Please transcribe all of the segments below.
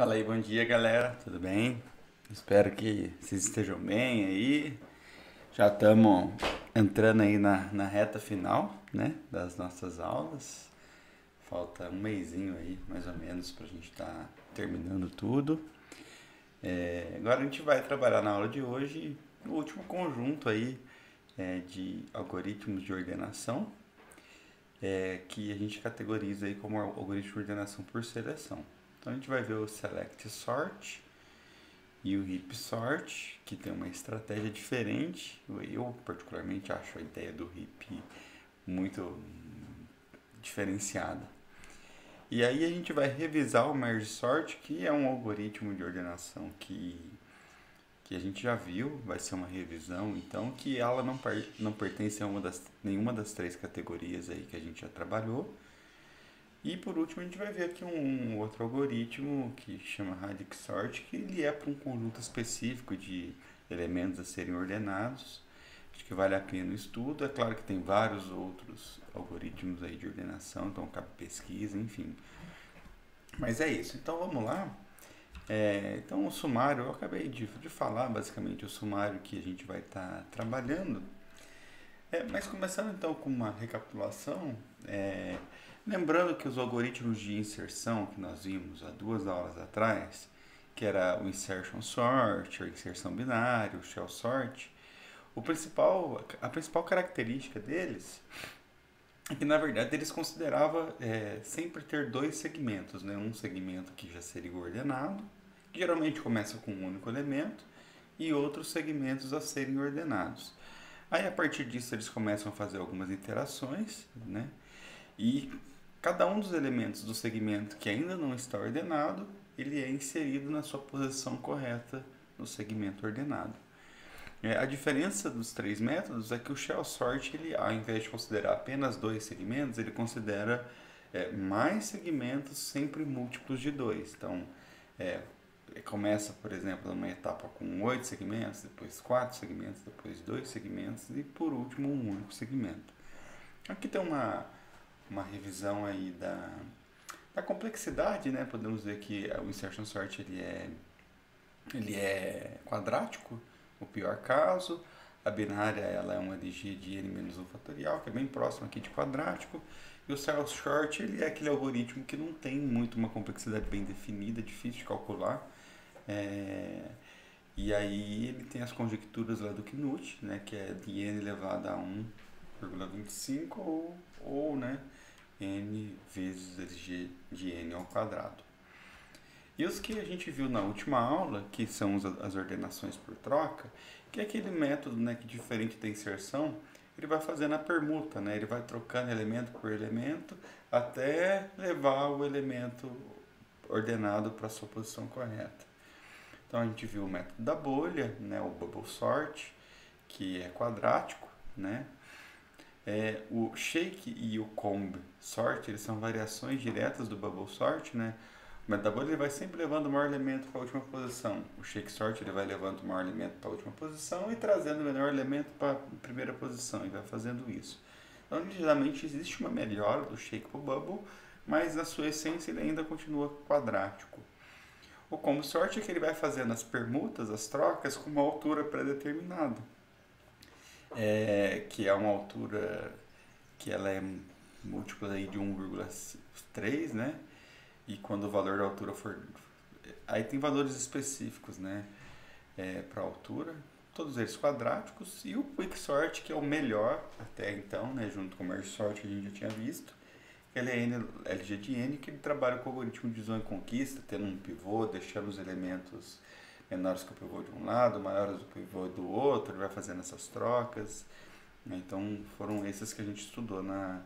Fala aí, bom dia galera, tudo bem? Espero que vocês estejam bem aí. Já estamos entrando aí na reta final, né, das nossas aulas. Falta um mesinho aí, mais ou menos, para a gente estar terminando tudo. Agora a gente vai trabalhar na aula de hoje o último conjunto aí de algoritmos de ordenação, que a gente categoriza aí como algoritmo de ordenação por seleção. Então a gente vai ver o Select Sort e o Heap Sort, que tem uma estratégia diferente. Eu particularmente acho a ideia do Heap muito diferenciada. E aí a gente vai revisar o Merge Sort, que é um algoritmo de ordenação que a gente já viu, vai ser uma revisão, então, que ela não pertence a nenhuma das três categorias aí que a gente já trabalhou. E por último a gente vai ver aqui um outro algoritmo que chama Radix Sort, que ele é para um conjunto específico de elementos a serem ordenados. Acho que vale a pena o estudo. É claro que tem vários outros algoritmos aí de ordenação, então cabe pesquisa, enfim. Mas é isso, então vamos lá. Então o sumário, eu acabei de falar basicamente o sumário que a gente vai estar trabalhando. Mas começando então com uma recapitulação, lembrando que os algoritmos de inserção que nós vimos há 2 aulas atrás, que era o insertion sort, a inserção binária, o shell sort, a principal característica deles é que na verdade eles consideravam sempre ter dois segmentos, né? Um segmento que já seria ordenado, que geralmente começa com um único elemento, e outros segmentos a serem ordenados. Aí a partir disso eles começam a fazer algumas iterações, né? E cada um dos elementos do segmento que ainda não está ordenado, ele é inserido na sua posição correta no segmento ordenado. A diferença dos três métodos é que o shell sort, ele, ao invés de considerar apenas dois segmentos, ele considera mais segmentos sempre múltiplos de dois. Então, começa, por exemplo, numa etapa com 8 segmentos, depois 4 segmentos, depois 2 segmentos e, por último, um único segmento. Aqui tem uma revisão aí da complexidade, né? Podemos ver que o insertion sort ele é quadrático, o pior caso. A binária ela é uma LG de n menos 1 fatorial, que é bem próximo aqui de quadrático. E o shell sort ele é aquele algoritmo que não tem muito uma complexidade bem definida, difícil de calcular. E aí ele tem as conjecturas lá do Knut, né, que é de n elevado a 1,25 ou né, n vezes LG de n ao quadrado. E os que a gente viu na última aula, que são as ordenações por troca, que é aquele método, né, que diferente da inserção, ele vai fazendo a permuta, né, ele vai trocando elemento por elemento até levar o elemento ordenado para a sua posição correta. Então a gente viu o método da bolha, né, o bubble sort, que é quadrático, né? O shake e o comb sort, eles são variações diretas do bubble sort, né? O método da bolha ele vai sempre levando o maior elemento para a última posição. O shake sort ele vai levando o maior elemento para a última posição e trazendo o menor elemento para a primeira posição, e vai fazendo isso. Então, geralmente existe uma melhora do shake para o bubble, mas na sua essência ele ainda continua quadrático. O combo sort é que ele vai fazendo as permutas, as trocas, com uma altura pré-determinada. Que é uma altura que ela é múltipla aí de 1,3, né? E quando o valor da altura for... Aí tem valores específicos, né? Para a altura. Todos eles quadráticos. E o quicksort, que é o melhor até então, né? Junto com o merge sort que a gente já tinha visto. Ele é LG de N, que ele trabalha com o algoritmo de divisão e conquista, tendo um pivô, deixando os elementos menores que o pivô de um lado, maiores que o pivô do outro, ele vai fazendo essas trocas. Então foram esses que a gente estudou na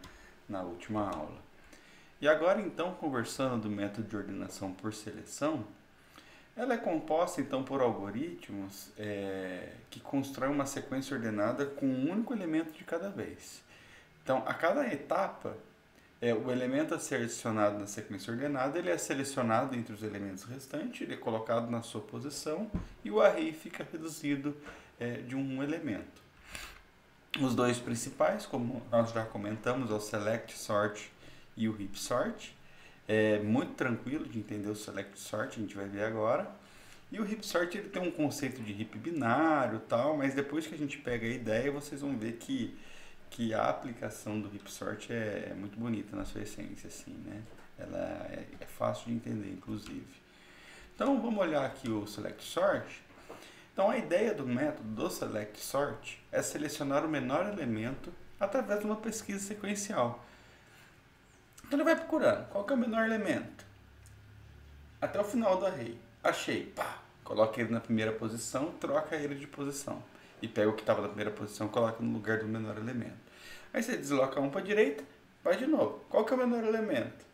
última aula. E agora então, conversando do método de ordenação por seleção, ela é composta então por algoritmos que constroem uma sequência ordenada com um único elemento de cada vez. Então, a cada etapa, o elemento a ser adicionado na sequência ordenada, ele é selecionado entre os elementos restantes, ele é colocado na sua posição e o array fica reduzido de um elemento. Os dois principais, como nós já comentamos, é o select sort e o heap sort. É muito tranquilo de entender o select sort, a gente vai ver agora. E o heap sort ele tem um conceito de heap binário e tal, mas depois que a gente pega a ideia, vocês vão ver que a aplicação do heap sort é muito bonita na sua essência, assim, né? Ela é fácil de entender, inclusive. Então, vamos olhar aqui o select sort. Então, a ideia do método do select sort é selecionar o menor elemento através de uma pesquisa sequencial. Então, ele vai procurando qual que é o menor elemento até o final do array. Achei, pá, coloca ele na primeira posição, troca ele de posição. E pega o que estava na primeira posição e coloca no lugar do menor elemento. Aí você desloca um para a direita, vai de novo. Qual que é o menor elemento?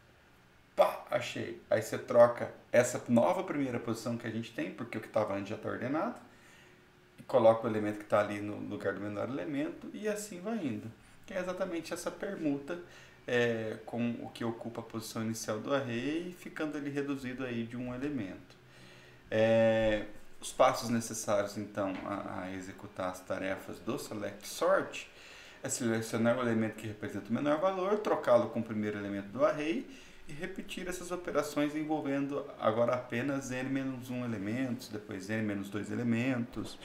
Pá, achei. Aí você troca essa nova primeira posição que a gente tem, porque o que estava antes já está ordenado, e coloca o elemento que está ali no lugar do menor elemento, e assim vai indo. Que é exatamente essa permuta com o que ocupa a posição inicial do array, ficando ali reduzido aí de um elemento. Os passos necessários, então, a executar as tarefas do select sort é selecionar o elemento que representa o menor valor, trocá-lo com o primeiro elemento do array e repetir essas operações envolvendo agora apenas n-1 elementos, depois n-2 elementos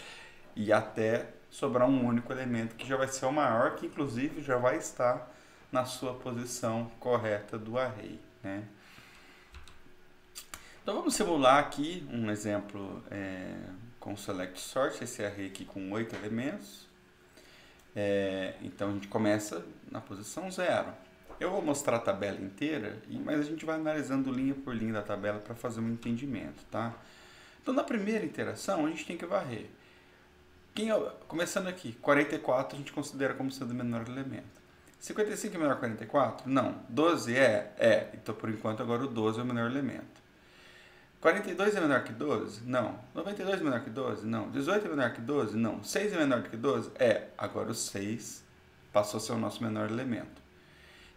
e até sobrar um único elemento que já vai ser o maior, que inclusive já vai estar na sua posição correta do array, né? Então vamos simular aqui um exemplo com o select sort, esse array aqui com 8 elementos. Então a gente começa na posição 0. Eu vou mostrar a tabela inteira, mas a gente vai analisando linha por linha da tabela para fazer um entendimento, tá? Então na primeira iteração a gente tem que varrer. Começando aqui, 44 a gente considera como sendo o menor elemento. 55 é menor que 44? Não. 12 é? Então por enquanto agora o 12 é o menor elemento. 42 é menor que 12? Não. 92 é menor que 12? Não. 18 é menor que 12? Não. 6 é menor que 12? Agora o 6 passou a ser o nosso menor elemento.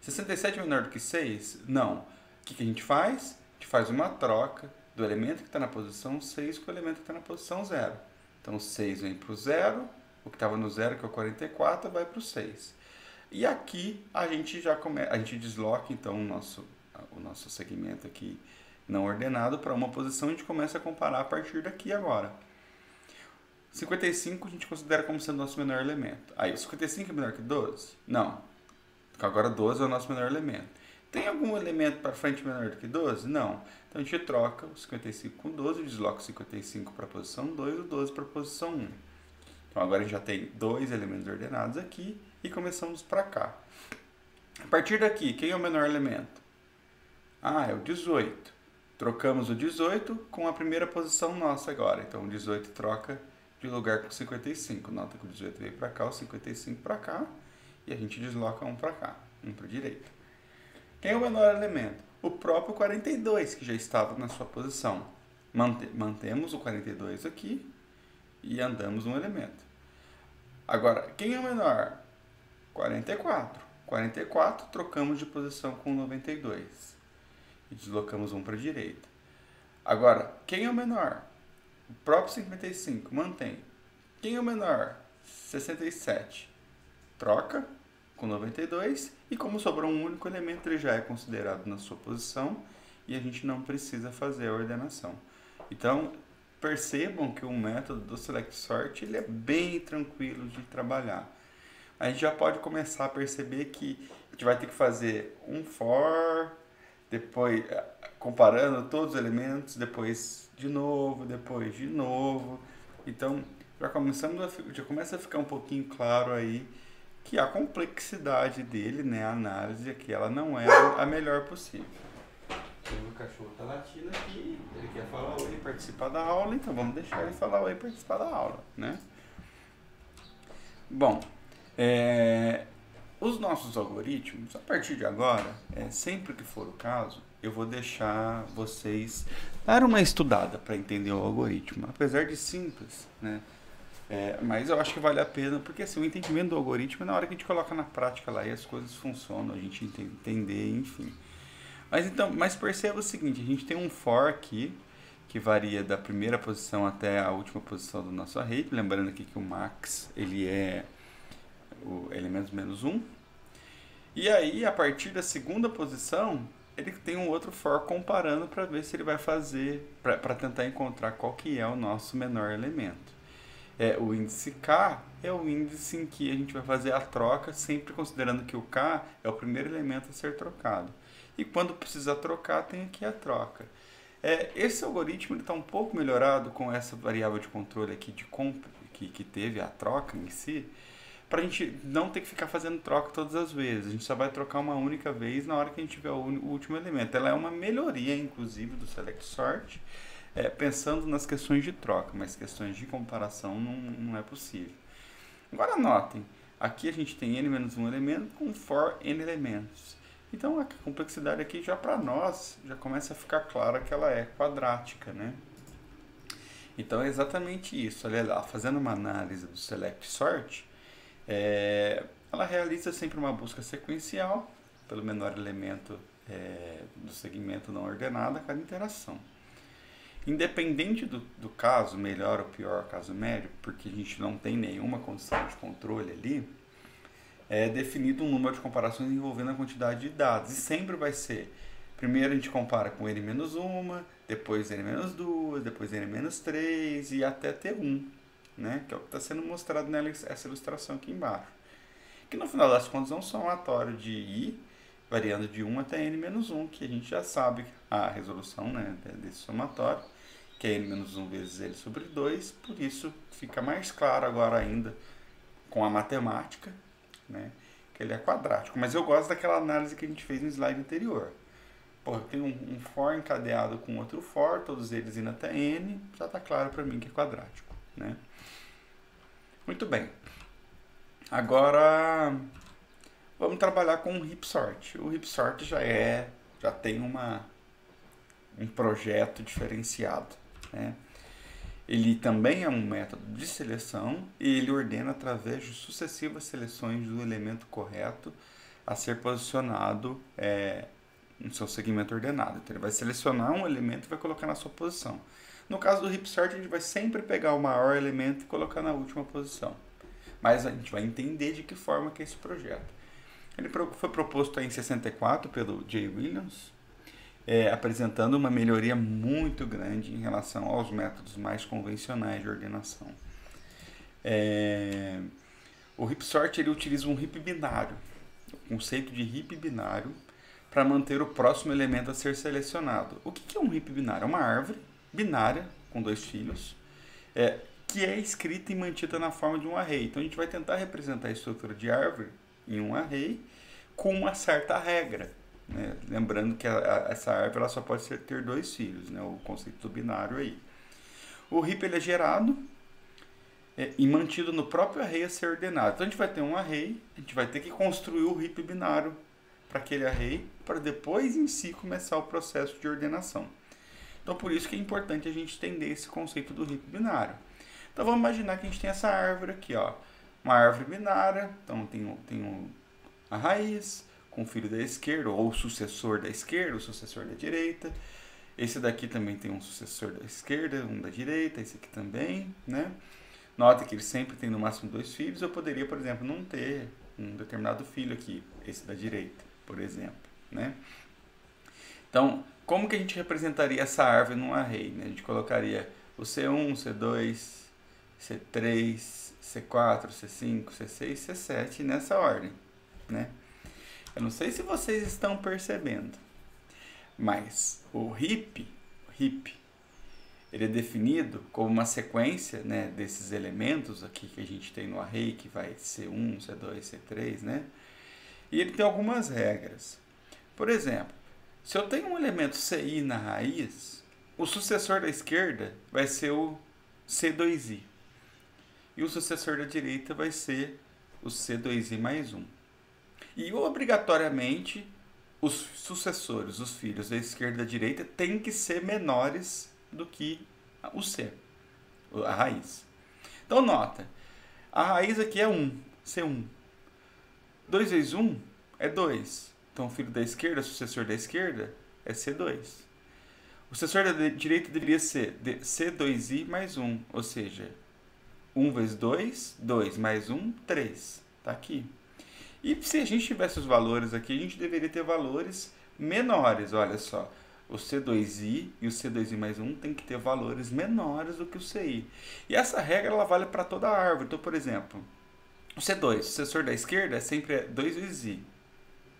67 é menor do que 6? Não. O que a gente faz? A gente faz uma troca do elemento que está na posição 6 com o elemento que está na posição 0. Então o 6 vem para o 0, o que estava no 0, que é o 44, vai para o 6. E aqui a gente a gente desloca então o nosso segmento aqui não ordenado para uma posição, a gente começa a comparar a partir daqui agora. 55 a gente considera como sendo o nosso menor elemento. Aí, o 55 é menor que 12? Não. Agora 12 é o nosso menor elemento. Tem algum elemento para frente menor do que 12? Não. Então a gente troca o 55 com 12, desloca o 55 para a posição 2 e o 12 para a posição 1. Então agora a gente já tem dois elementos ordenados aqui e começamos para cá. A partir daqui, quem é o menor elemento? É o 18. Trocamos o 18 com a primeira posição nossa agora. Então, o 18 troca de lugar com o 55. Nota que o 18 veio para cá, o 55 para cá. E a gente desloca um para cá, um para a direita. Quem é o menor elemento? O próprio 42, que já estava na sua posição. Mantemos o 42 aqui e andamos um elemento. Agora, quem é o menor? 44. 44, trocamos de posição com o 92. E deslocamos um para a direita. Agora, quem é o menor? O próprio 55, mantém. Quem é o menor? 67. Troca com 92 e como sobrou um único elemento, ele já é considerado na sua posição e a gente não precisa fazer a ordenação. Então, percebam que o método do select sort ele é bem tranquilo de trabalhar. A gente já pode começar a perceber que a gente vai ter que fazer um for, depois comparando todos os elementos, depois de novo. Então já começa a ficar um pouquinho claro aí que a complexidade dele, né, a análise aqui, ela não é a melhor possível. O cachorro tá latindo aqui, ele quer falar oi e participar da aula, então vamos deixar ele falar oi e participar da aula, né? Bom, os nossos algoritmos, a partir de agora, sempre que for o caso, eu vou deixar vocês dar uma estudada para entender o algoritmo. Apesar de simples, né? Mas eu acho que vale a pena, porque assim, o entendimento do algoritmo é na hora que a gente coloca na prática lá e as coisas funcionam, a gente entender, enfim. Mas perceba o seguinte, a gente tem um for aqui, que varia da primeira posição até a última posição do nosso array. Lembrando aqui que o max, ele é o elementos menos 1. E aí, a partir da segunda posição, ele tem um outro for comparando para ver se ele vai fazer, para tentar encontrar qual que é o nosso menor elemento. O índice K é o índice em que a gente vai fazer a troca, sempre considerando que o K é o primeiro elemento a ser trocado. E quando precisar trocar, tem aqui a troca. Esse algoritmo está um pouco melhorado com essa variável de controle aqui que teve a troca em si, para a gente não ter que ficar fazendo troca todas as vezes. A gente só vai trocar uma única vez na hora que a gente tiver o último elemento. Ela é uma melhoria, inclusive, do Select Sort, pensando nas questões de troca, mas questões de comparação não é possível. Agora notem, aqui a gente tem n-1 elemento com for n elementos. Então a complexidade aqui já para nós já começa a ficar clara que ela é quadrática, né? Então é exatamente isso. Olha lá, fazendo uma análise do Select Sort, ela realiza sempre uma busca sequencial pelo menor elemento do segmento não ordenado a cada interação. Independente do caso, melhor ou pior, caso médio, porque a gente não tem nenhuma condição de controle ali, é definido um número de comparações envolvendo a quantidade de dados. E sempre vai ser, primeiro a gente compara com n-1, depois n-2, depois n-3 e até t1, né? Que é o que está sendo mostrado nessa ilustração aqui embaixo. Que no final das contas é um somatório de i, variando de 1 até n-1, que a gente já sabe a resolução, né, desse somatório, que é n-1 vezes l sobre 2, por isso fica mais claro agora ainda com a matemática, né, que ele é quadrático. Mas eu gosto daquela análise que a gente fez no slide anterior. Pô, tem um for encadeado com outro for, todos eles indo até n, já está claro para mim que é quadrático, né? Muito bem. Agora vamos trabalhar com o heap sort. O heap sort já tem um projeto diferenciado, né? Ele também é um método de seleção e ele ordena através de sucessivas seleções do elemento correto a ser posicionado no seu segmento ordenado. Então ele vai selecionar um elemento e vai colocar na sua posição. No caso do heap sort, a gente vai sempre pegar o maior elemento e colocar na última posição. Mas a gente vai entender de que forma que é esse projeto. Ele foi proposto em 64 pelo Jay Williams, apresentando uma melhoria muito grande em relação aos métodos mais convencionais de ordenação. O heap sort ele utiliza um heap binário, o conceito de heap binário, para manter o próximo elemento a ser selecionado. O que é um heap binário? É uma árvore binária com 2 filhos, que é escrita e mantida na forma de um array. Então a gente vai tentar representar a estrutura de árvore em um array com uma certa regra, né? Lembrando que essa árvore ela só pode ter 2 filhos, né? O conceito do binário aí. O heap ele é gerado e mantido no próprio array a ser ordenado. Então a gente vai ter um array, a gente vai ter que construir o heap binário para aquele array, para depois em si começar o processo de ordenação. Então por isso que é importante a gente entender esse conceito do heap binário. Então vamos imaginar que a gente tem essa árvore aqui, ó, uma árvore binária, então tem a raiz com o filho da esquerda, ou o sucessor da esquerda, o sucessor da direita. Esse daqui também tem um sucessor da esquerda, um da direita, esse aqui também, né? Nota que ele sempre tem no máximo 2 filhos. Eu poderia, por exemplo, não ter um determinado filho aqui, esse da direita, por exemplo, né? Então, como que a gente representaria essa árvore num array, né? A gente colocaria o C1, C2, C3, C4, C5, C6, C7 nessa ordem, né? Eu não sei se vocês estão percebendo, mas o heap ele é definido como uma sequência, né, desses elementos aqui que a gente tem no array, que vai C1, C2, C3, né? E ele tem algumas regras. Por exemplo, se eu tenho um elemento CI na raiz, o sucessor da esquerda vai ser o C2i. E o sucessor da direita vai ser o C2i mais 1. E obrigatoriamente os sucessores, os filhos da esquerda e da direita, têm que ser menores do que o C, a raiz. Então nota, a raiz aqui é 1, C1. 2 vezes 1 é 2. Então o filho da esquerda, o sucessor da esquerda, é C2. O sucessor da direita deveria ser C2i mais 1, ou seja, 1 vezes 2, 2 mais 1, 3. Está aqui. E se a gente tivesse os valores aqui, a gente deveria ter valores menores, olha só. O C2i e o C2i mais 1 tem que ter valores menores do que o CI. E essa regra ela vale para toda a árvore. Então, por exemplo, o C2, o sucessor da esquerda é sempre 2 vezes i.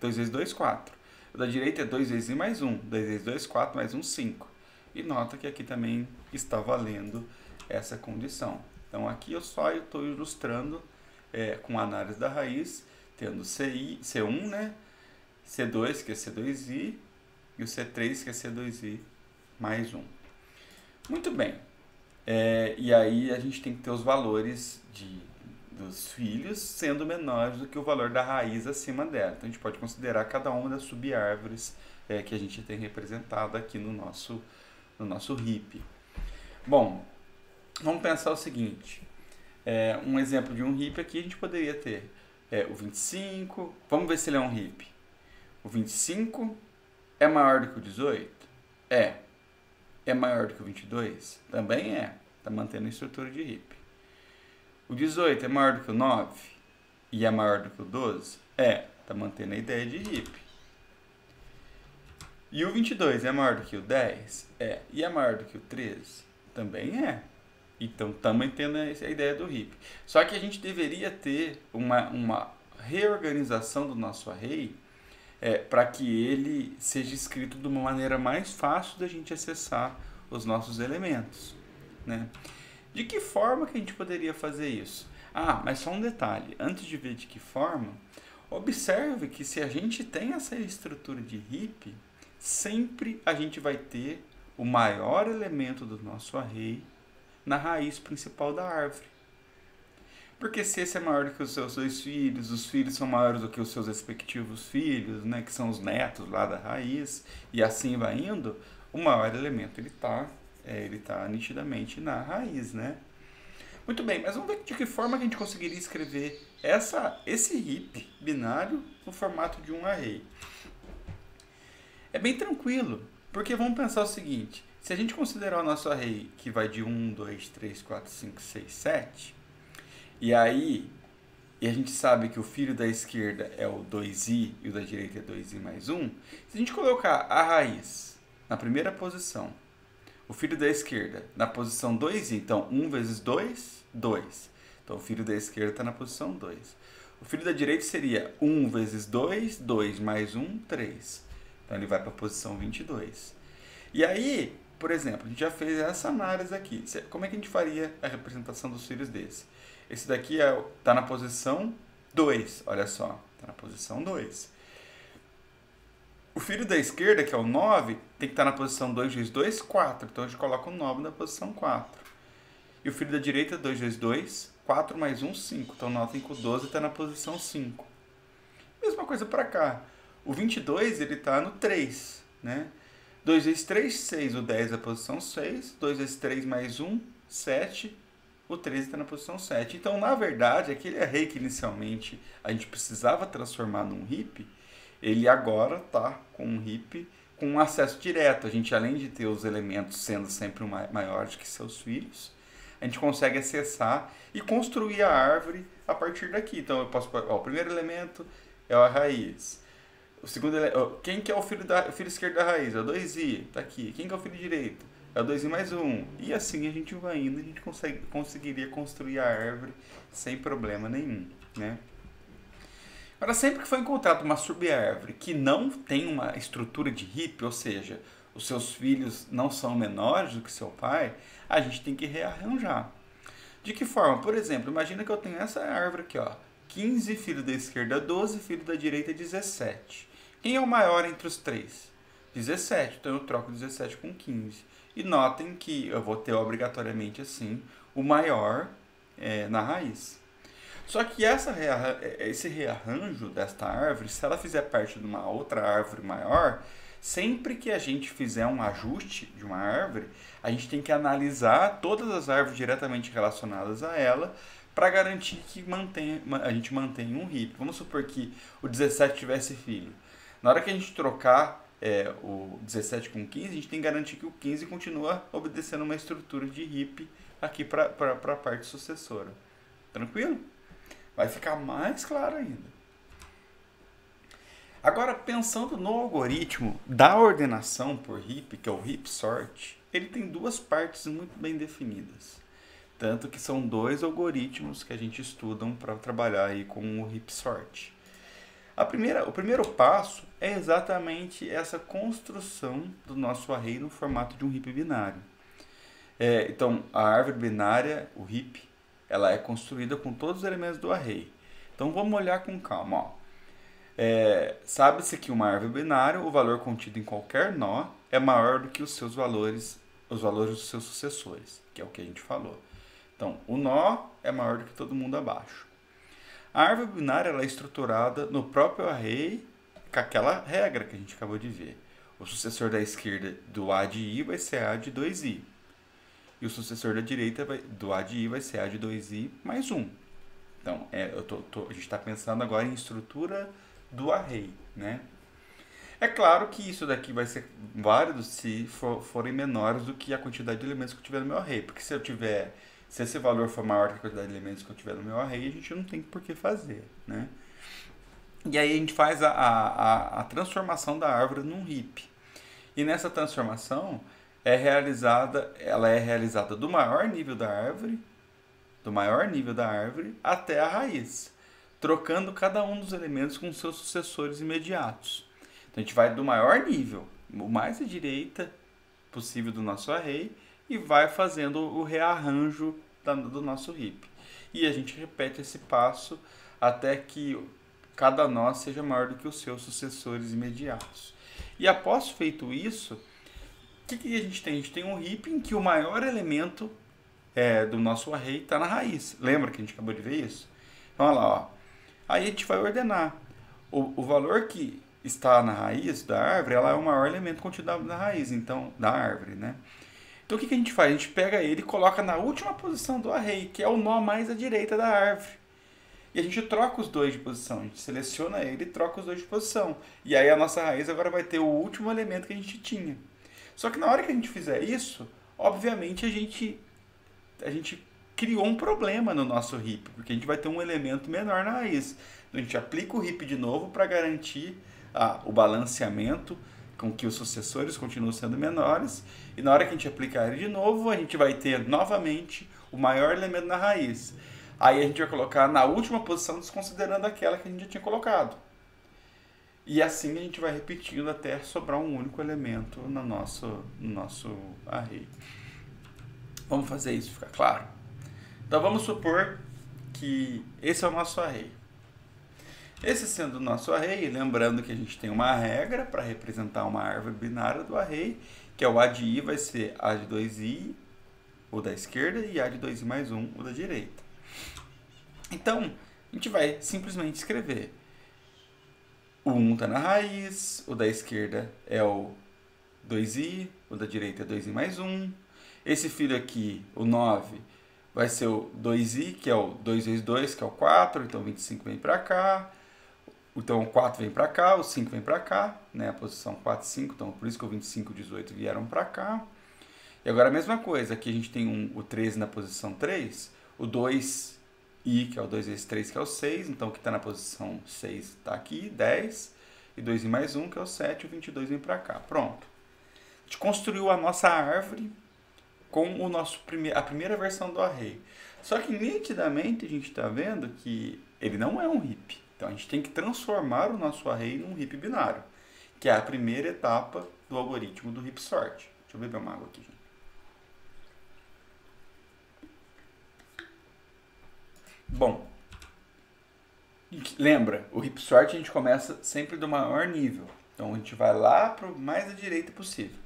2 vezes 2, 4. O da direita é 2 vezes i mais 1. 2 vezes 2, 4 mais 1, 5. E nota que aqui também está valendo essa condição. Então aqui eu só estou ilustrando com a análise da raiz, tendo C1, né? C2, que é C2i, e o C3, que é C2i mais 1. Muito bem. E aí a gente tem que ter os valores dos filhos sendo menores do que o valor da raiz acima dela. Então a gente pode considerar cada uma das subárvores que a gente tem representado aqui no nosso RIP. Bom, vamos pensar o seguinte. Um exemplo de um RIP aqui a gente poderia ter o 25. Vamos ver se ele é um RIP. O 25 é maior do que o 18? É. É maior do que o 22? Também é. Está mantendo a estrutura de RIP. O 18 é maior do que o 9? E é maior do que o 12? É. Está mantendo a ideia de RIP. E o 22 é maior do que o 10? É. E é maior do que o 13? Também é. Então, estamos mantendo a ideia do RIP. Só que a gente deveria ter uma reorganização do nosso array para que ele seja escrito de uma maneira mais fácil da gente acessar os nossos elementos, né? De que forma que a gente poderia fazer isso? Mas só um detalhe. Antes de ver de que forma, observe que se a gente tem essa estrutura de RIP, sempre a gente vai ter o maior elemento do nosso array na raiz principal da árvore. Porque se esse é maior do que os seus dois filhos, os filhos são maiores do que os seus respectivos filhos, né, que são os netos lá da raiz, e assim vai indo, o maior elemento ele tá nitidamente na raiz, né? Muito bem, mas vamos ver de que forma que a gente conseguiria escrever esse RIP binário no formato de um array. É bem tranquilo, porque vamos pensar o seguinte: se a gente considerar o nosso array que vai de 1, 2, 3, 4, 5, 6, 7, e a gente sabe que o filho da esquerda é o 2i e o da direita é 2i mais 1, se a gente colocar a raiz na primeira posição, o filho da esquerda na posição 2i, então 1 vezes 2, 2. Então o filho da esquerda está na posição 2. O filho da direita seria 1 vezes 2, 2 mais 1, 3. Então ele vai para a posição 22. E aí, por exemplo, a gente já fez essa análise aqui. Como é que a gente faria a representação dos filhos desse? Esse daqui está na posição 2, olha só, está na posição 2. O filho da esquerda, que é o 9, tem que estar na posição 2 vezes 2, 4. Então a gente coloca o 9 na posição 4. E o filho da direita, 2 vezes 2, 4 mais 1, 5. Então notem que o 12 está na posição 5. Mesma coisa para cá. O 22 ele está no 3, né? 2 vezes 3, 6. O 10 é a posição 6. 2 vezes 3 mais 1, 7. O 13 está na posição 7. Então, na verdade, aquele array que inicialmente a gente precisava transformar num heap, ele agora está com um heap com um acesso direto. A gente, além de ter os elementos sendo sempre maiores que seus filhos, a gente consegue acessar e construir a árvore a partir daqui. Então, eu posso... o primeiro elemento é a raiz. O segundo quem que é o filho esquerdo da raiz? É o 2i, está aqui. Quem que é o filho direito? É o 2i mais 1. E assim a gente vai indo, a gente conseguiria construir a árvore sem problema nenhum, né? Agora, sempre que for encontrado uma subárvore que não tem uma estrutura de heap, ou seja, os seus filhos não são menores do que seu pai, a gente tem que rearranjar. De que forma? Por exemplo, imagina que eu tenho essa árvore aqui, ó, 15, filho da esquerda 12, filho da direita 17. Quem é o maior entre os três? 17, então eu troco 17 com 15. E notem que eu vou ter obrigatoriamente assim o maior na raiz. Só que esse rearranjo desta árvore, se ela fizer parte de uma outra árvore maior, sempre que a gente fizer um ajuste de uma árvore, a gente tem que analisar todas as árvores diretamente relacionadas a ela para garantir que a gente mantenha um heap. Vamos supor que o 17 tivesse filho. Na hora que a gente trocar o 17 com 15, a gente tem que garantir que o 15 continua obedecendo uma estrutura de heap aqui para a parte sucessora. Tranquilo? Vai ficar mais claro ainda. Agora, pensando no algoritmo da ordenação por heap, que é o heap sort, ele tem duas partes muito bem definidas. Tanto que são dois algoritmos que a gente estuda para trabalhar aí com o heap sort. O primeiro passo é exatamente essa construção do nosso array no formato de um heap binário. Então, a árvore binária, o heap, ela é construída com todos os elementos do array. Então, vamos olhar com calma. Ó. Sabe-se que uma árvore binária, o valor contido em qualquer nó é maior do que os valores dos seus sucessores, que é o que a gente falou. Então, o nó é maior do que todo mundo abaixo. A árvore binária ela é estruturada no próprio array com aquela regra que a gente acabou de ver. O sucessor da esquerda do A de I vai ser A de 2I. E o sucessor da direita do A de I vai ser A de 2I mais 1. Então, a gente está pensando agora em estrutura do array, né? É claro que isso daqui vai ser válido se forem menores do que a quantidade de elementos que eu tiver no meu array. Porque se esse valor for maior que a quantidade de elementos que eu tiver no meu array, a gente não tem por que fazer, né? E aí a gente faz a transformação da árvore num heap. E nessa transformação ela é realizada do maior nível da árvore até a raiz, trocando cada um dos elementos com seus sucessores imediatos. Então a gente vai do maior nível, o mais à direita possível do nosso array, e vai fazendo o rearranjo do nosso heap. E a gente repete esse passo até que cada nó seja maior do que os seus sucessores imediatos. E após feito isso, o que a gente tem? A gente tem um heap em que o maior elemento do nosso array está na raiz. Lembra que a gente acabou de ver isso? Então, olha lá. Ó. Aí a gente vai ordenar. O valor que está na raiz da árvore, ela é o maior elemento contido na raiz, então, da árvore, né? Então o que a gente faz? A gente pega ele e coloca na última posição do array, que é o nó mais à direita da árvore. E a gente troca os dois de posição. A gente seleciona ele e troca os dois de posição. E aí a nossa raiz agora vai ter o último elemento que a gente tinha. Só que na hora que a gente fizer isso, obviamente a gente criou um problema no nosso heap, porque a gente vai ter um elemento menor na raiz. Então a gente aplica o heap de novo para garantir o balanceamento com que os sucessores continuam sendo menores, e na hora que a gente aplicar ele de novo, a gente vai ter novamente o maior elemento na raiz. Aí a gente vai colocar na última posição, desconsiderando aquela que a gente já tinha colocado. E assim a gente vai repetindo até sobrar um único elemento no nosso array. Vamos fazer isso, ficar claro? Então vamos supor que esse é o nosso array. Esse sendo o nosso array, lembrando que a gente tem uma regra para representar uma árvore binária do array, que é o A de I vai ser A de 2I, o da esquerda, e A de 2I mais 1, o da direita. Então, a gente vai simplesmente escrever. O 1 está na raiz, o da esquerda é o 2i, o da direita é 2i mais 1. Esse filho aqui, o 9, vai ser o 2i, que é o 2 vezes 2, que é o 4, então 25 vem para cá. Então o 4 vem para cá, o 5 vem para cá, né? A posição 4 e 5, então por isso que o 25 e o 18 vieram para cá. E agora a mesma coisa, aqui a gente tem o 13 na posição 3, o 2i, que é o 2 vezes 3, que é o 6, então o que está na posição 6 está aqui, 10, e 2i mais 1, que é o 7, o 22 vem para cá. Pronto. A gente construiu a nossa árvore com a primeira versão do array. Só que nitidamente a gente está vendo que ele não é um heap. Então a gente tem que transformar o nosso array num heap binário, que é a primeira etapa do algoritmo do heap sort. Deixa eu beber uma água aqui, gente. Bom, lembra, o heap sort a gente começa sempre do maior nível. Então a gente vai lá para o mais à direita possível.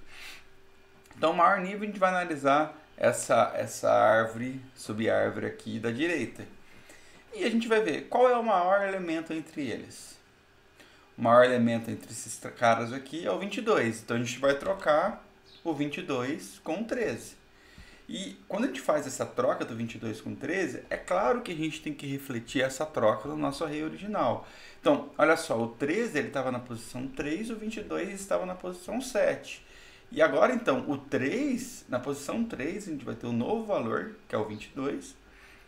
Então, o maior nível a gente vai analisar essa árvore, subárvore aqui da direita. E a gente vai ver qual é o maior elemento entre eles. O maior elemento entre esses caras aqui é o 22. Então, a gente vai trocar o 22 com o 13. E quando a gente faz essa troca do 22 com 13, é claro que a gente tem que refletir essa troca no nosso array original. Então, olha só, o 13 estava na posição 3, o 22 estava na posição 7. E agora, então, o 3, na posição 3, a gente vai ter um novo valor, que é o 22.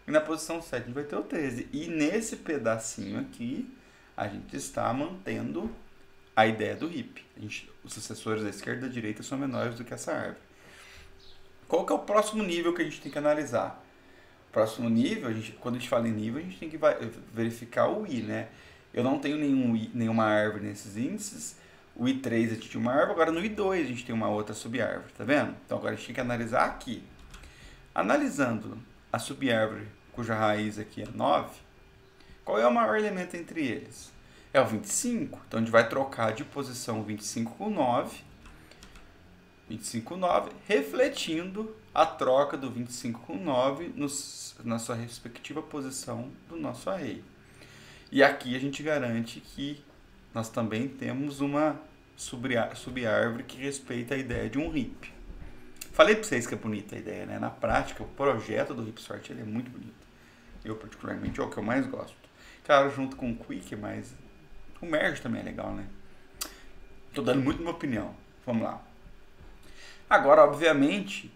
E na posição 7, a gente vai ter o 13. E nesse pedacinho aqui, a gente está mantendo a ideia do heap. Os sucessores da esquerda e da direita são menores do que essa árvore. Qual que é o próximo nível que a gente tem que analisar? O próximo nível, quando a gente fala em nível, a gente tem que verificar o I, né? Eu não tenho nenhuma árvore nesses índices. O I3 a gente tinha uma árvore, agora no I2 a gente tem uma outra subárvore, tá vendo? Então agora a gente tem que analisar aqui. Analisando a subárvore cuja raiz aqui é 9, qual é o maior elemento entre eles? É o 25, então a gente vai trocar de posição 25 com 9, 25 com 9, refletindo a troca do 25 com 9 na sua respectiva posição do nosso array. E aqui a gente garante que nós também temos uma subárvore que respeita a ideia de um heap. Falei para vocês que é bonita a ideia, né? Na prática, o projeto do heap-sort ele é muito bonito. Eu, particularmente, é o que eu mais gosto. Claro, junto com o quick, mas o merge também é legal, né? Tô dando muito minha opinião. Vamos lá. Agora, obviamente,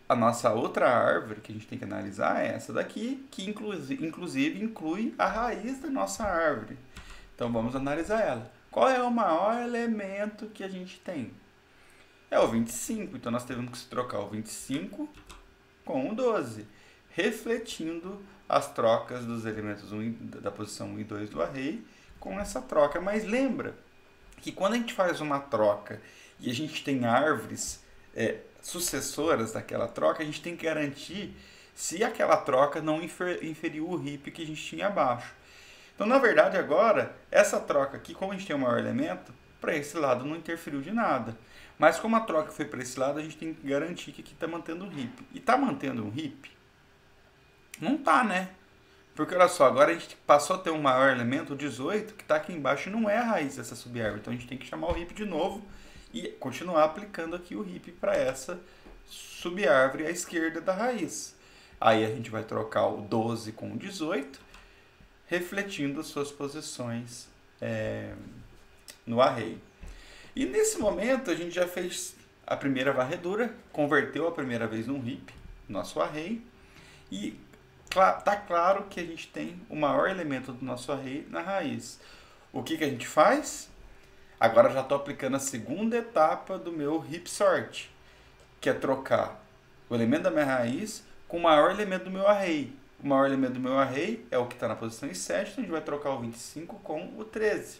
a nossa outra árvore que a gente tem que analisar é essa daqui, que inclusive inclui a raiz da nossa árvore. Então, vamos analisar ela. Qual é o maior elemento que a gente tem? É o 25. Então, nós temos que trocar o 25 com o 12, refletindo as trocas dos elementos da posição 1 e 2 do array com essa troca. Mas lembra que quando a gente faz uma troca e a gente tem árvores sucessoras daquela troca, a gente tem que garantir se aquela troca não inferiu o heap que a gente tinha abaixo. Então, na verdade, agora, essa troca aqui, como a gente tem o maior elemento, para esse lado não interferiu de nada. Mas como a troca foi para esse lado, a gente tem que garantir que aqui está mantendo o heap. E está mantendo um heap? Não está, né? Porque olha só, agora a gente passou a ter um maior elemento, o 18, que está aqui embaixo e não é a raiz dessa subárvore. Então a gente tem que chamar o heap de novo e continuar aplicando aqui o heap para essa subárvore à esquerda da raiz. Aí a gente vai trocar o 12 com o 18, refletindo as suas posições no array. E nesse momento a gente já fez a primeira varredura, converteu a primeira vez num heap, nosso array, e está claro que a gente tem o maior elemento do nosso array na raiz. O que a gente faz? Agora já estou aplicando a segunda etapa do meu heap sort, que é trocar o elemento da minha raiz com o maior elemento do meu array. O maior elemento do meu array é o que está na posição I7, então a gente vai trocar o 25 com o 13.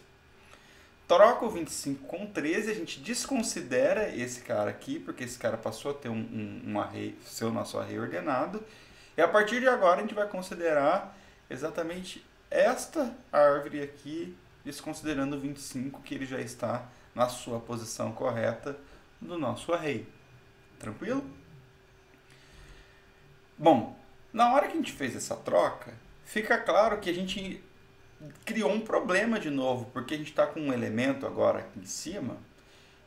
Troca o 25 com o 13, a gente desconsidera esse cara aqui, porque esse cara passou a ter um array, ser o nosso array ordenado. E a partir de agora a gente vai considerar exatamente esta árvore aqui, desconsiderando o 25, que ele já está na sua posição correta do nosso array. Tranquilo? Bom, na hora que a gente fez essa troca, fica claro que a gente criou um problema de novo, porque a gente está com um elemento agora aqui em cima,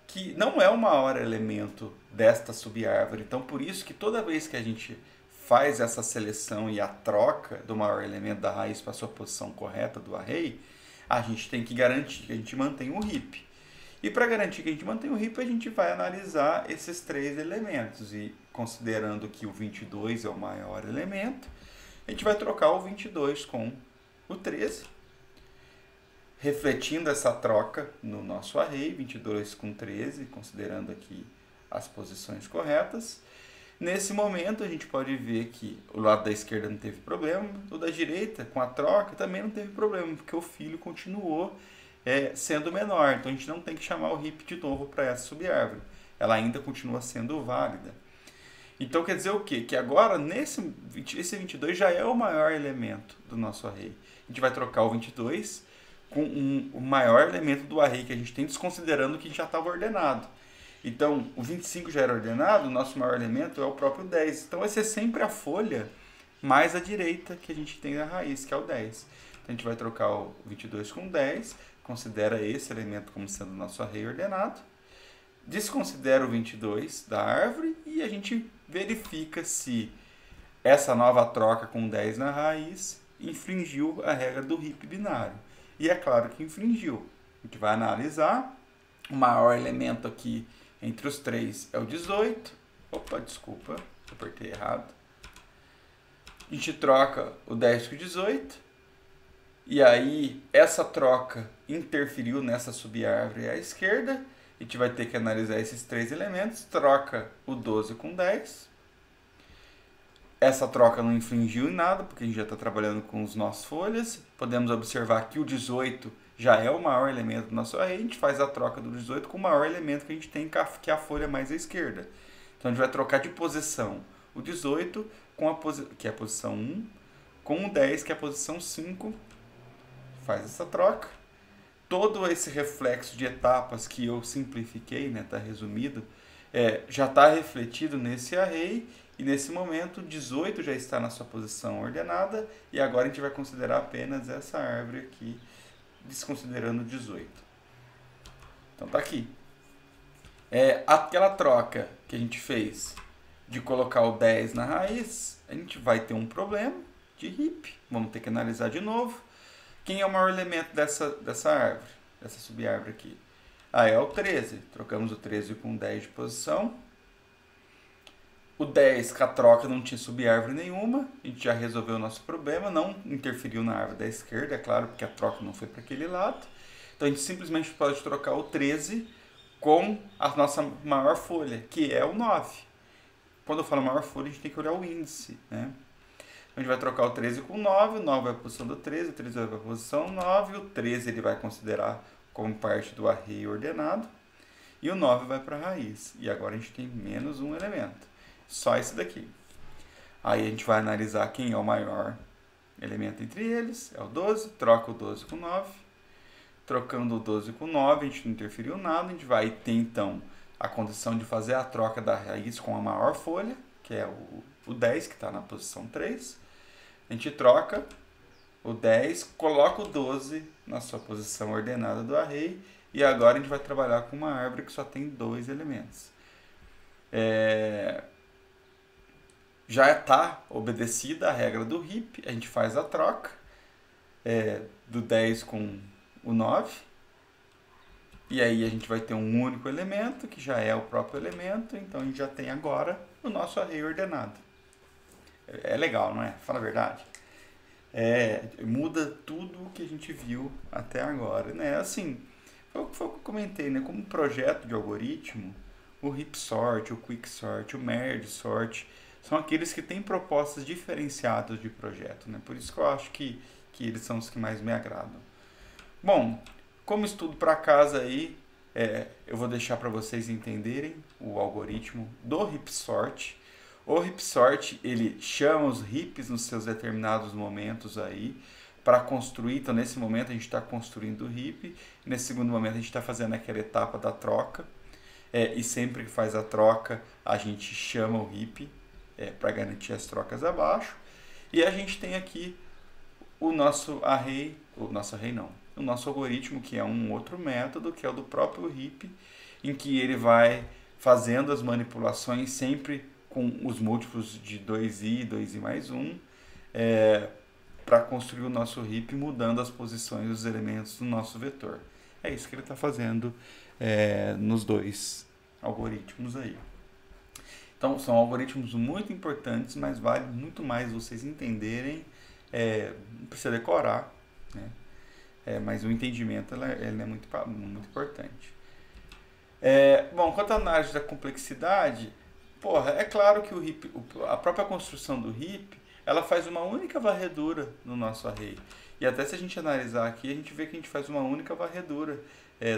que não é o maior elemento desta subárvore. Então, por isso que toda vez que a gente faz essa seleção e a troca do maior elemento da raiz para a sua posição correta do array, a gente tem que garantir que a gente mantém o heap. E para garantir que a gente mantém o heap, a gente vai analisar esses três elementos. E considerando que o 22 é o maior elemento, a gente vai trocar o 22 com o 13, refletindo essa troca no nosso array, 22 com 13, considerando aqui as posições corretas. Nesse momento, a gente pode ver que o lado da esquerda não teve problema, o da direita, com a troca, também não teve problema, porque o filho continuou sendo menor. Então, a gente não tem que chamar o heap de novo para essa subárvore. Ela ainda continua sendo válida. Então, quer dizer o quê? Que agora, esse 22 já é o maior elemento do nosso array. A gente vai trocar o 22 com o maior elemento do array que a gente tem, desconsiderando que já estava ordenado. Então, o 25 já era ordenado, o nosso maior elemento é o próprio 10. Então, vai ser sempre a folha mais a direita que a gente tem na raiz, que é o 10. Então, a gente vai trocar o 22 com 10, considera esse elemento como sendo o nosso array ordenado, desconsidera o 22 da árvore e a gente verifica se essa nova troca com 10 na raiz infringiu a regra do heap binário. E é claro que infringiu. A gente vai analisar. O maior elemento aqui entre os três é o 18. Opa, desculpa, apertei errado. A gente troca o 10 com o 18. E aí, essa troca interferiu nessa subárvore à esquerda. A gente vai ter que analisar esses três elementos. Troca o 12 com 10. Essa troca não infringiu em nada, porque a gente já está trabalhando com os nossos folhas. Podemos observar que o 18 já é o maior elemento do nosso array. A gente faz a troca do 18 com o maior elemento que a gente tem, que é a folha mais à esquerda. Então, a gente vai trocar de posição o 18, com que é a posição 1, com o 10, que é a posição 5. Faz essa troca. Todo esse reflexo de etapas que eu simplifiquei, né, tá resumido, já está refletido nesse array, e nesse momento 18 já está na sua posição ordenada, e agora a gente vai considerar apenas essa árvore aqui, desconsiderando 18. Então tá aqui. Aquela troca que a gente fez de colocar o 10 na raiz, a gente vai ter um problema de heap, vamos ter que analisar de novo. Quem é o maior elemento dessa árvore, dessa subárvore aqui? É o 13. Trocamos o 13 com o 10 de posição. O 10 com a troca não tinha subárvore nenhuma. A gente já resolveu o nosso problema. Não interferiu na árvore da esquerda, é claro, porque a troca não foi para aquele lado. Então a gente simplesmente pode trocar o 13 com a nossa maior folha, que é o 9. Quando eu falo maior folha, a gente tem que olhar o índice, né? A gente vai trocar o 13 com o 9 vai para a posição do 13, o 13 vai para a posição 9, o 13 ele vai considerar como parte do array ordenado, e o 9 vai para a raiz. E agora a gente tem menos um elemento, só esse daqui. Aí a gente vai analisar quem é o maior elemento entre eles, é o 12, troca o 12 com o 9. Trocando o 12 com o 9, a gente não interferiu nada, a gente vai ter então a condição de fazer a troca da raiz com a maior folha, que é o 10, que está na posição 3. A gente troca o 10, coloca o 12 na sua posição ordenada do array, e agora a gente vai trabalhar com uma árvore que só tem 2 elementos. Já está obedecida a regra do heap, a gente faz a troca do 10 com o 9, e aí a gente vai ter um único elemento, que já é o próprio elemento, então a gente já tem agora o nosso array ordenado. É legal, não é? Fala a verdade. Muda tudo o que a gente viu até agora, né? Assim, foi o que eu comentei, né? Como projeto de algoritmo, o heap sort, o quick sort, o merge sort, são aqueles que têm propostas diferenciadas de projeto, né? Por isso que eu acho que eles são os que mais me agradam. Bom, como estudo para casa aí, eu vou deixar para vocês entenderem o algoritmo do heap sort. O heap sort, ele chama os heaps nos seus determinados momentos aí para construir. Então, nesse momento, a gente está construindo o heap. Nesse segundo momento, a gente está fazendo aquela etapa da troca. E sempre que faz a troca, a gente chama o heap para garantir as trocas abaixo. E a gente tem aqui o nosso array, o nosso algoritmo, que é um outro método, que é o do próprio heap, em que ele vai fazendo as manipulações sempre com os múltiplos de 2i, 2i mais 1, para construir o nosso heap, mudando as posições dos elementos do nosso vetor. É isso que ele está fazendo nos dois algoritmos aí. Então, são algoritmos muito importantes, mas vale muito mais vocês entenderem, não precisa decorar, né? Mas o entendimento ele é muito importante. Bom, quanto à análise da complexidade, é claro que o heap, a própria construção do heap, ela faz uma única varredura no nosso array. E até se a gente analisar aqui, a gente vê que a gente faz uma única varredura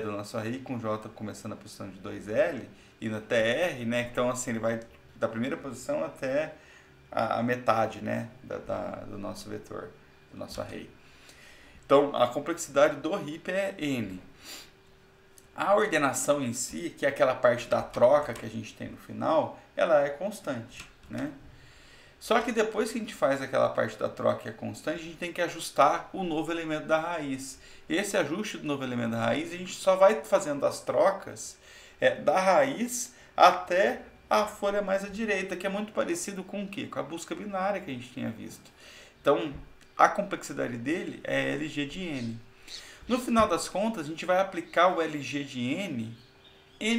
do nosso array, com J começando a posição de 2L, indo até R, né? Então, assim, ele vai da primeira posição até a metade, né? do nosso vetor, do nosso array. Então, a complexidade do heap é N. A ordenação em si, que é aquela parte da troca que a gente tem no final, ela é constante, né? Só que depois que a gente faz aquela parte da troca que é constante, a gente tem que ajustar o novo elemento da raiz. Esse ajuste do novo elemento da raiz, a gente só vai fazendo as trocas da raiz até a folha mais à direita, que é muito parecido com o quê? Com a busca binária que a gente tinha visto. Então, a complexidade dele é LG de N. No final das contas, a gente vai aplicar o LG de N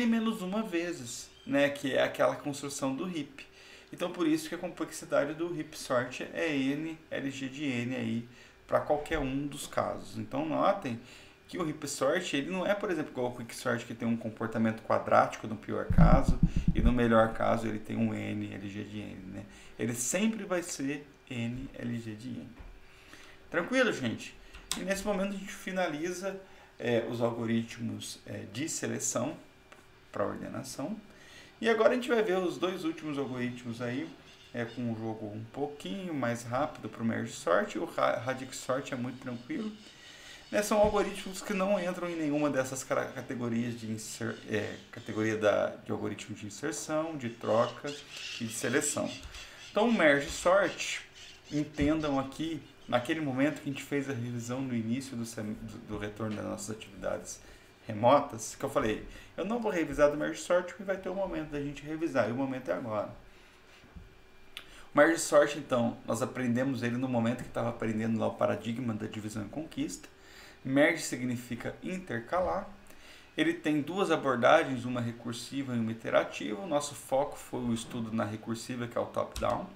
menos uma vezes, né? Que é aquela construção do heap. Então, por isso que a complexidade do heap sort é N, LG de N aí, para qualquer um dos casos. Então notem que o heap sort ele não é, por exemplo, igual o quick sort que tem um comportamento quadrático no pior caso e no melhor caso ele tem um n LG de n, né? Ele sempre vai ser n LG de n. Tranquilo, gente? E nesse momento a gente finaliza os algoritmos de seleção para ordenação. E agora a gente vai ver os dois últimos algoritmos aí, com um jogo um pouquinho mais rápido para o merge sort. O radix sort é muito tranquilo. São algoritmos que não entram em nenhuma dessas categorias de algoritmo de inserção, de troca e de seleção. Então o merge sort, entendam aqui, naquele momento que a gente fez a revisão no início do retorno das nossas atividades remotas, que eu falei, eu não vou revisar do merge sort porque vai ter um momento da gente revisar, e o momento é agora. O merge sort, então, nós aprendemos ele no momento que estava aprendendo lá o paradigma da divisão e conquista. Merge significa intercalar. Ele tem duas abordagens, uma recursiva e uma iterativa. O nosso foco foi o estudo na recursiva, que é o top-down.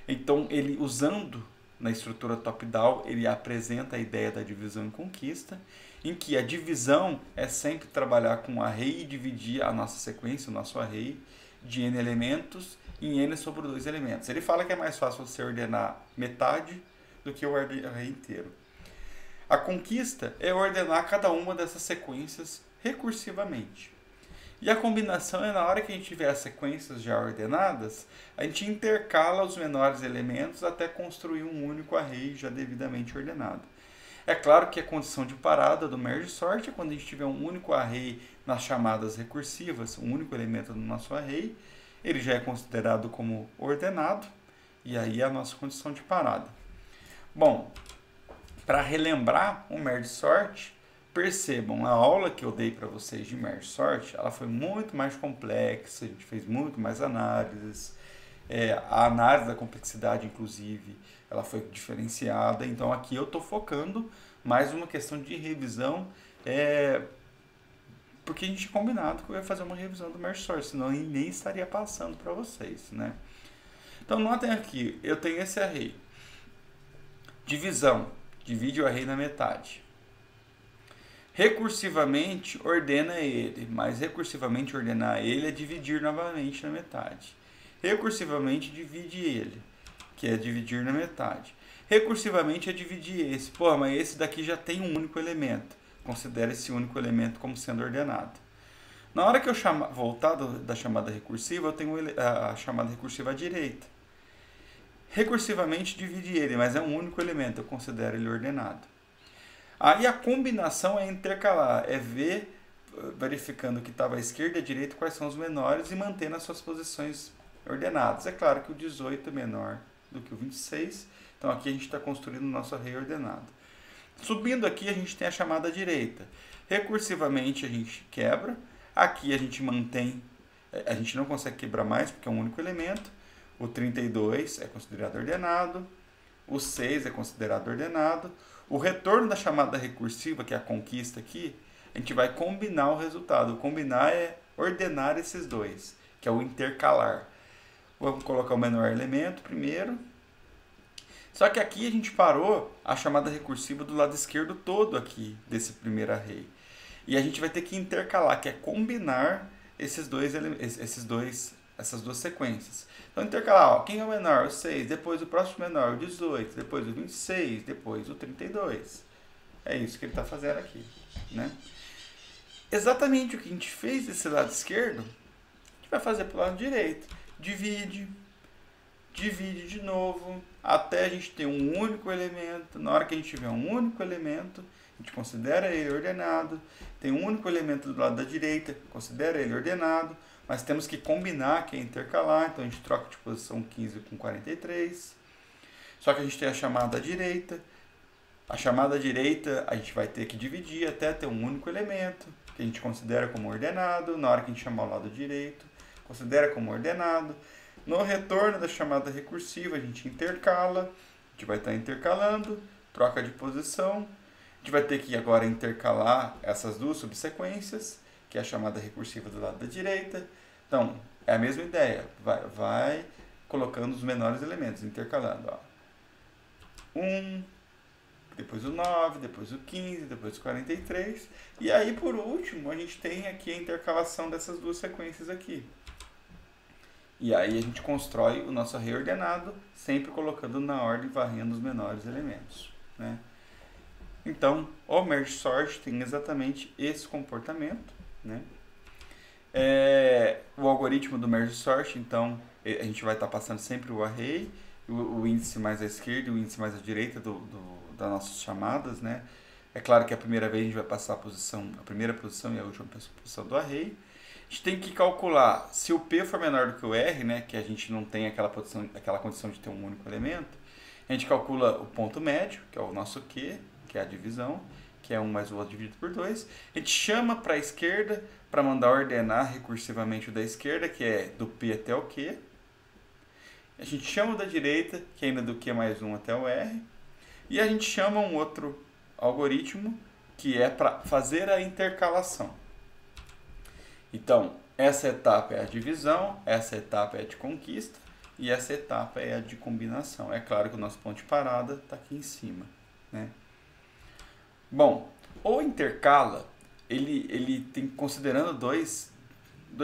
Então, ele usando na estrutura top-down, ele apresenta a ideia da divisão e conquista, em que a divisão é sempre trabalhar com um array e dividir a nossa sequência, o nosso array, de n elementos em n sobre 2 elementos. Ele fala que é mais fácil você ordenar metade do que o array inteiro. A conquista é ordenar cada uma dessas sequências recursivamente. E a combinação é na hora que a gente tiver as sequências já ordenadas, a gente intercala os menores elementos até construir um único array já devidamente ordenado. É claro que a condição de parada do merge sort é quando a gente tiver um único array nas chamadas recursivas, um único elemento no nosso array, ele já é considerado como ordenado, e aí é a nossa condição de parada. Bom, para relembrar o merge sort, percebam, a aula que eu dei para vocês de merge sort, ela foi muito mais complexa, a gente fez muito mais análises, a análise da complexidade, inclusive, ela foi diferenciada, então aqui eu estou focando mais uma questão de revisão, porque a gente tinha combinado que eu ia fazer uma revisão do merge sort, senão eu nem estaria passando para vocês, né? Então notem aqui, eu tenho esse array, divisão, divide o array na metade. Recursivamente, ordena ele, mas recursivamente ordenar ele é dividir novamente na metade. Recursivamente, divide ele, que é dividir na metade. Recursivamente é dividir esse. Pô, mas esse daqui já tem um único elemento. Considera esse único elemento como sendo ordenado. Na hora que eu voltar da chamada recursiva, eu tenho a chamada recursiva à direita. Recursivamente divide ele, mas é um único elemento, eu considero ele ordenado. Aí a combinação é intercalar, é ver, verificando o que estava à esquerda e à direita, quais são os menores e mantendo as suas posições ordenadas. É claro que o 18 é menor do que o 26, então aqui a gente está construindo o nosso array ordenado. Subindo aqui a gente tem a chamada direita. Recursivamente a gente quebra, aqui a gente mantém, a gente não consegue quebrar mais porque é um único elemento. O 32 é considerado ordenado, o 6 é considerado ordenado. O retorno da chamada recursiva, que é a conquista aqui, a gente vai combinar o resultado. O combinar é ordenar esses dois, que é o intercalar. Vamos colocar o menor elemento primeiro. Só que aqui a gente parou a chamada recursiva do lado esquerdo todo aqui, desse primeiro array. E a gente vai ter que intercalar, que é combinar essas duas sequências. Então, intercalar, quem é o menor? O 6, depois o próximo menor, o 18, depois o 26, depois o 32. É isso que ele está fazendo aqui, né? Exatamente o que a gente fez desse lado esquerdo, a gente vai fazer para o lado direito. Divide de novo, até a gente ter um único elemento. Na hora que a gente tiver um único elemento, a gente considera ele ordenado. Tem um único elemento do lado da direita, considera ele ordenado. Mas temos que combinar, que é intercalar, então a gente troca de posição 15 com 43. Só que a gente tem a chamada direita. A chamada direita a gente vai ter que dividir até ter um único elemento, que a gente considera como ordenado. Na hora que a gente chamar o lado direito, considera como ordenado. No retorno da chamada recursiva, a gente intercala. A gente vai estar intercalando, troca de posição. A gente vai ter que agora intercalar essas duas subsequências, que é a chamada recursiva do lado da direita. Então, é a mesma ideia. Vai colocando os menores elementos, intercalando. Ó. 1, depois o 9, depois o 15, depois o 43. E aí, por último, a gente tem aqui a intercalação dessas duas sequências aqui. E aí a gente constrói o nosso array ordenado, sempre colocando na ordem, varrendo os menores elementos, né? Então, o merge sort tem exatamente esse comportamento, né? O algoritmo do merge sort, então, a gente vai estar passando sempre o array, o índice mais à esquerda e o índice mais à direita das nossas chamadas, né? É claro que a primeira vez a gente vai passar a primeira posição e a última posição do array. A gente tem que calcular se o P for menor do que o R, né, que a gente não tem aquela condição de ter um único elemento. A gente calcula o ponto médio, que é o nosso Q, que é a divisão, que é 1 mais o outro dividido por 2. A gente chama para a esquerda para mandar ordenar recursivamente o da esquerda, que é do P até o Q. A gente chama o da direita, que é ainda do Q mais 1 até o R. E a gente chama um outro algoritmo, que é para fazer a intercalação. Então, essa etapa é a divisão, essa etapa é a de conquista e essa etapa é a de combinação. É claro que o nosso ponto de parada está aqui em cima, né? Bom, o intercala, ele tem, considerando dois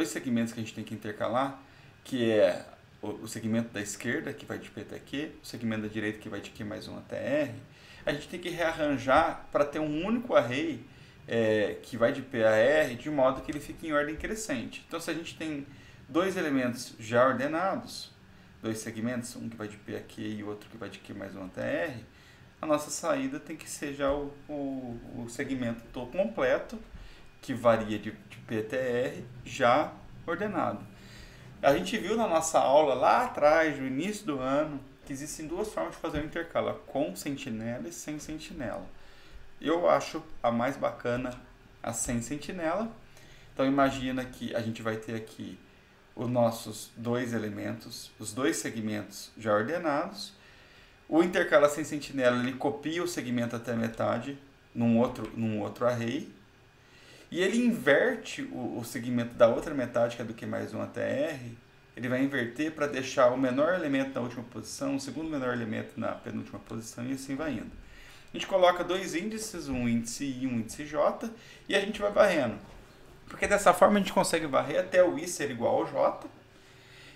segmentos que a gente tem que intercalar, que é o segmento da esquerda, que vai de P até Q, o segmento da direita, que vai de Q mais 1 até R, a gente tem que rearranjar para ter um único array que vai de P a R, de modo que ele fique em ordem crescente. Então, se a gente tem dois elementos já ordenados, dois segmentos, um que vai de P a Q e o outro que vai de Q mais 1 até R, a nossa saída tem que ser já o segmento todo completo, que varia de P até R, já ordenado. A gente viu na nossa aula lá atrás, no início do ano, que existem duas formas de fazer o intercala, com sentinela e sem sentinela. Eu acho a mais bacana a sem sentinela. Então imagina que a gente vai ter aqui os nossos dois elementos, os dois segmentos já ordenados. O intercala sem sentinela, ele copia o segmento até a metade num outro array. E ele inverte o segmento da outra metade, que é do Q mais 1 até R. Ele vai inverter para deixar o menor elemento na última posição, o segundo menor elemento na penúltima posição e assim vai indo. A gente coloca dois índices, um índice I e um índice J, e a gente vai varrendo. Porque dessa forma a gente consegue varrer até o I ser igual ao J.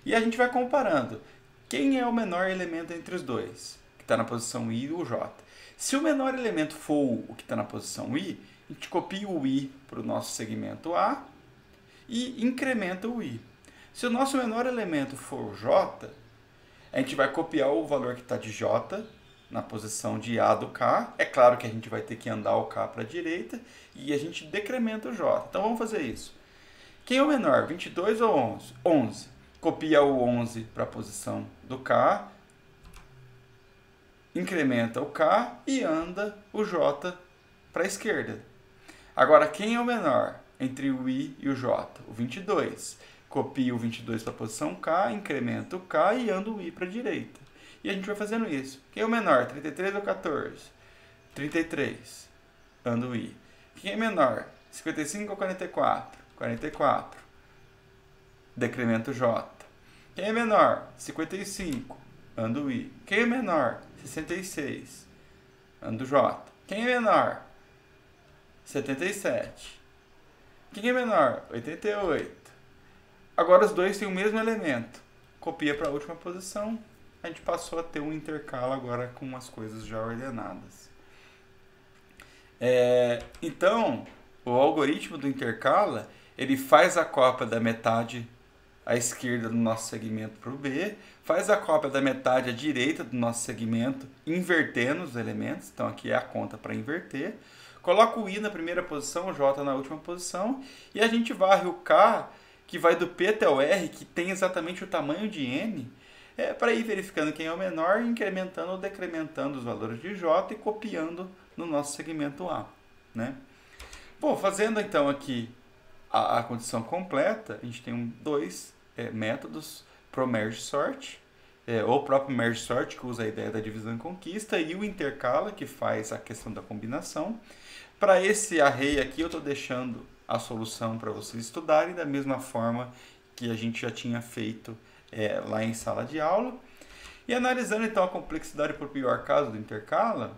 E a gente vai comparando. Quem é o menor elemento entre os dois? Que está na posição I e o J. Se o menor elemento for o que está na posição I, a gente copia o I para o nosso segmento A e incrementa o I. Se o nosso menor elemento for o J, a gente vai copiar o valor que está de J na posição de A do K. É claro que a gente vai ter que andar o K para a direita e a gente decrementa o J. Então vamos fazer isso. Quem é o menor, 22 ou 11? 11. Copia o 11 para a posição do K, incrementa o K e anda o J para a esquerda. Agora, quem é o menor entre o I e o J? O 22. Copia o 22 para a posição K, incrementa o K e anda o I para a direita. E a gente vai fazendo isso. Quem é o menor? 33 ou 14? 33. Anda o I. Quem é menor? 55 ou 44? 44. Decrementa o J. Quem é menor? 55. Anda o I. Quem é menor? 66. Anda o J. Quem é menor? 77. Quem é menor? 88. Agora os dois têm o mesmo elemento. Copia para a última posição. A gente passou a ter um intercala agora com as coisas já ordenadas. Então, o algoritmo do intercala, ele faz a cópia da metade à esquerda do nosso segmento para o B, faz a cópia da metade à direita do nosso segmento, invertendo os elementos. Então, aqui é a conta para inverter. Coloca o I na primeira posição, o J na última posição, e a gente varre o K, que vai do P até o R, que tem exatamente o tamanho de N, para ir verificando quem é o menor, incrementando ou decrementando os valores de J e copiando no nosso segmento A, né? Bom, fazendo então aqui a condição completa, a gente tem dois métodos pro merge sort, ou o próprio merge sort, que usa a ideia da divisão e conquista, e o intercala, que faz a questão da combinação. Para esse array aqui, eu estou deixando a solução para vocês estudarem da mesma forma que a gente já tinha feito lá em sala de aula. E analisando então a complexidade por pior caso do intercala,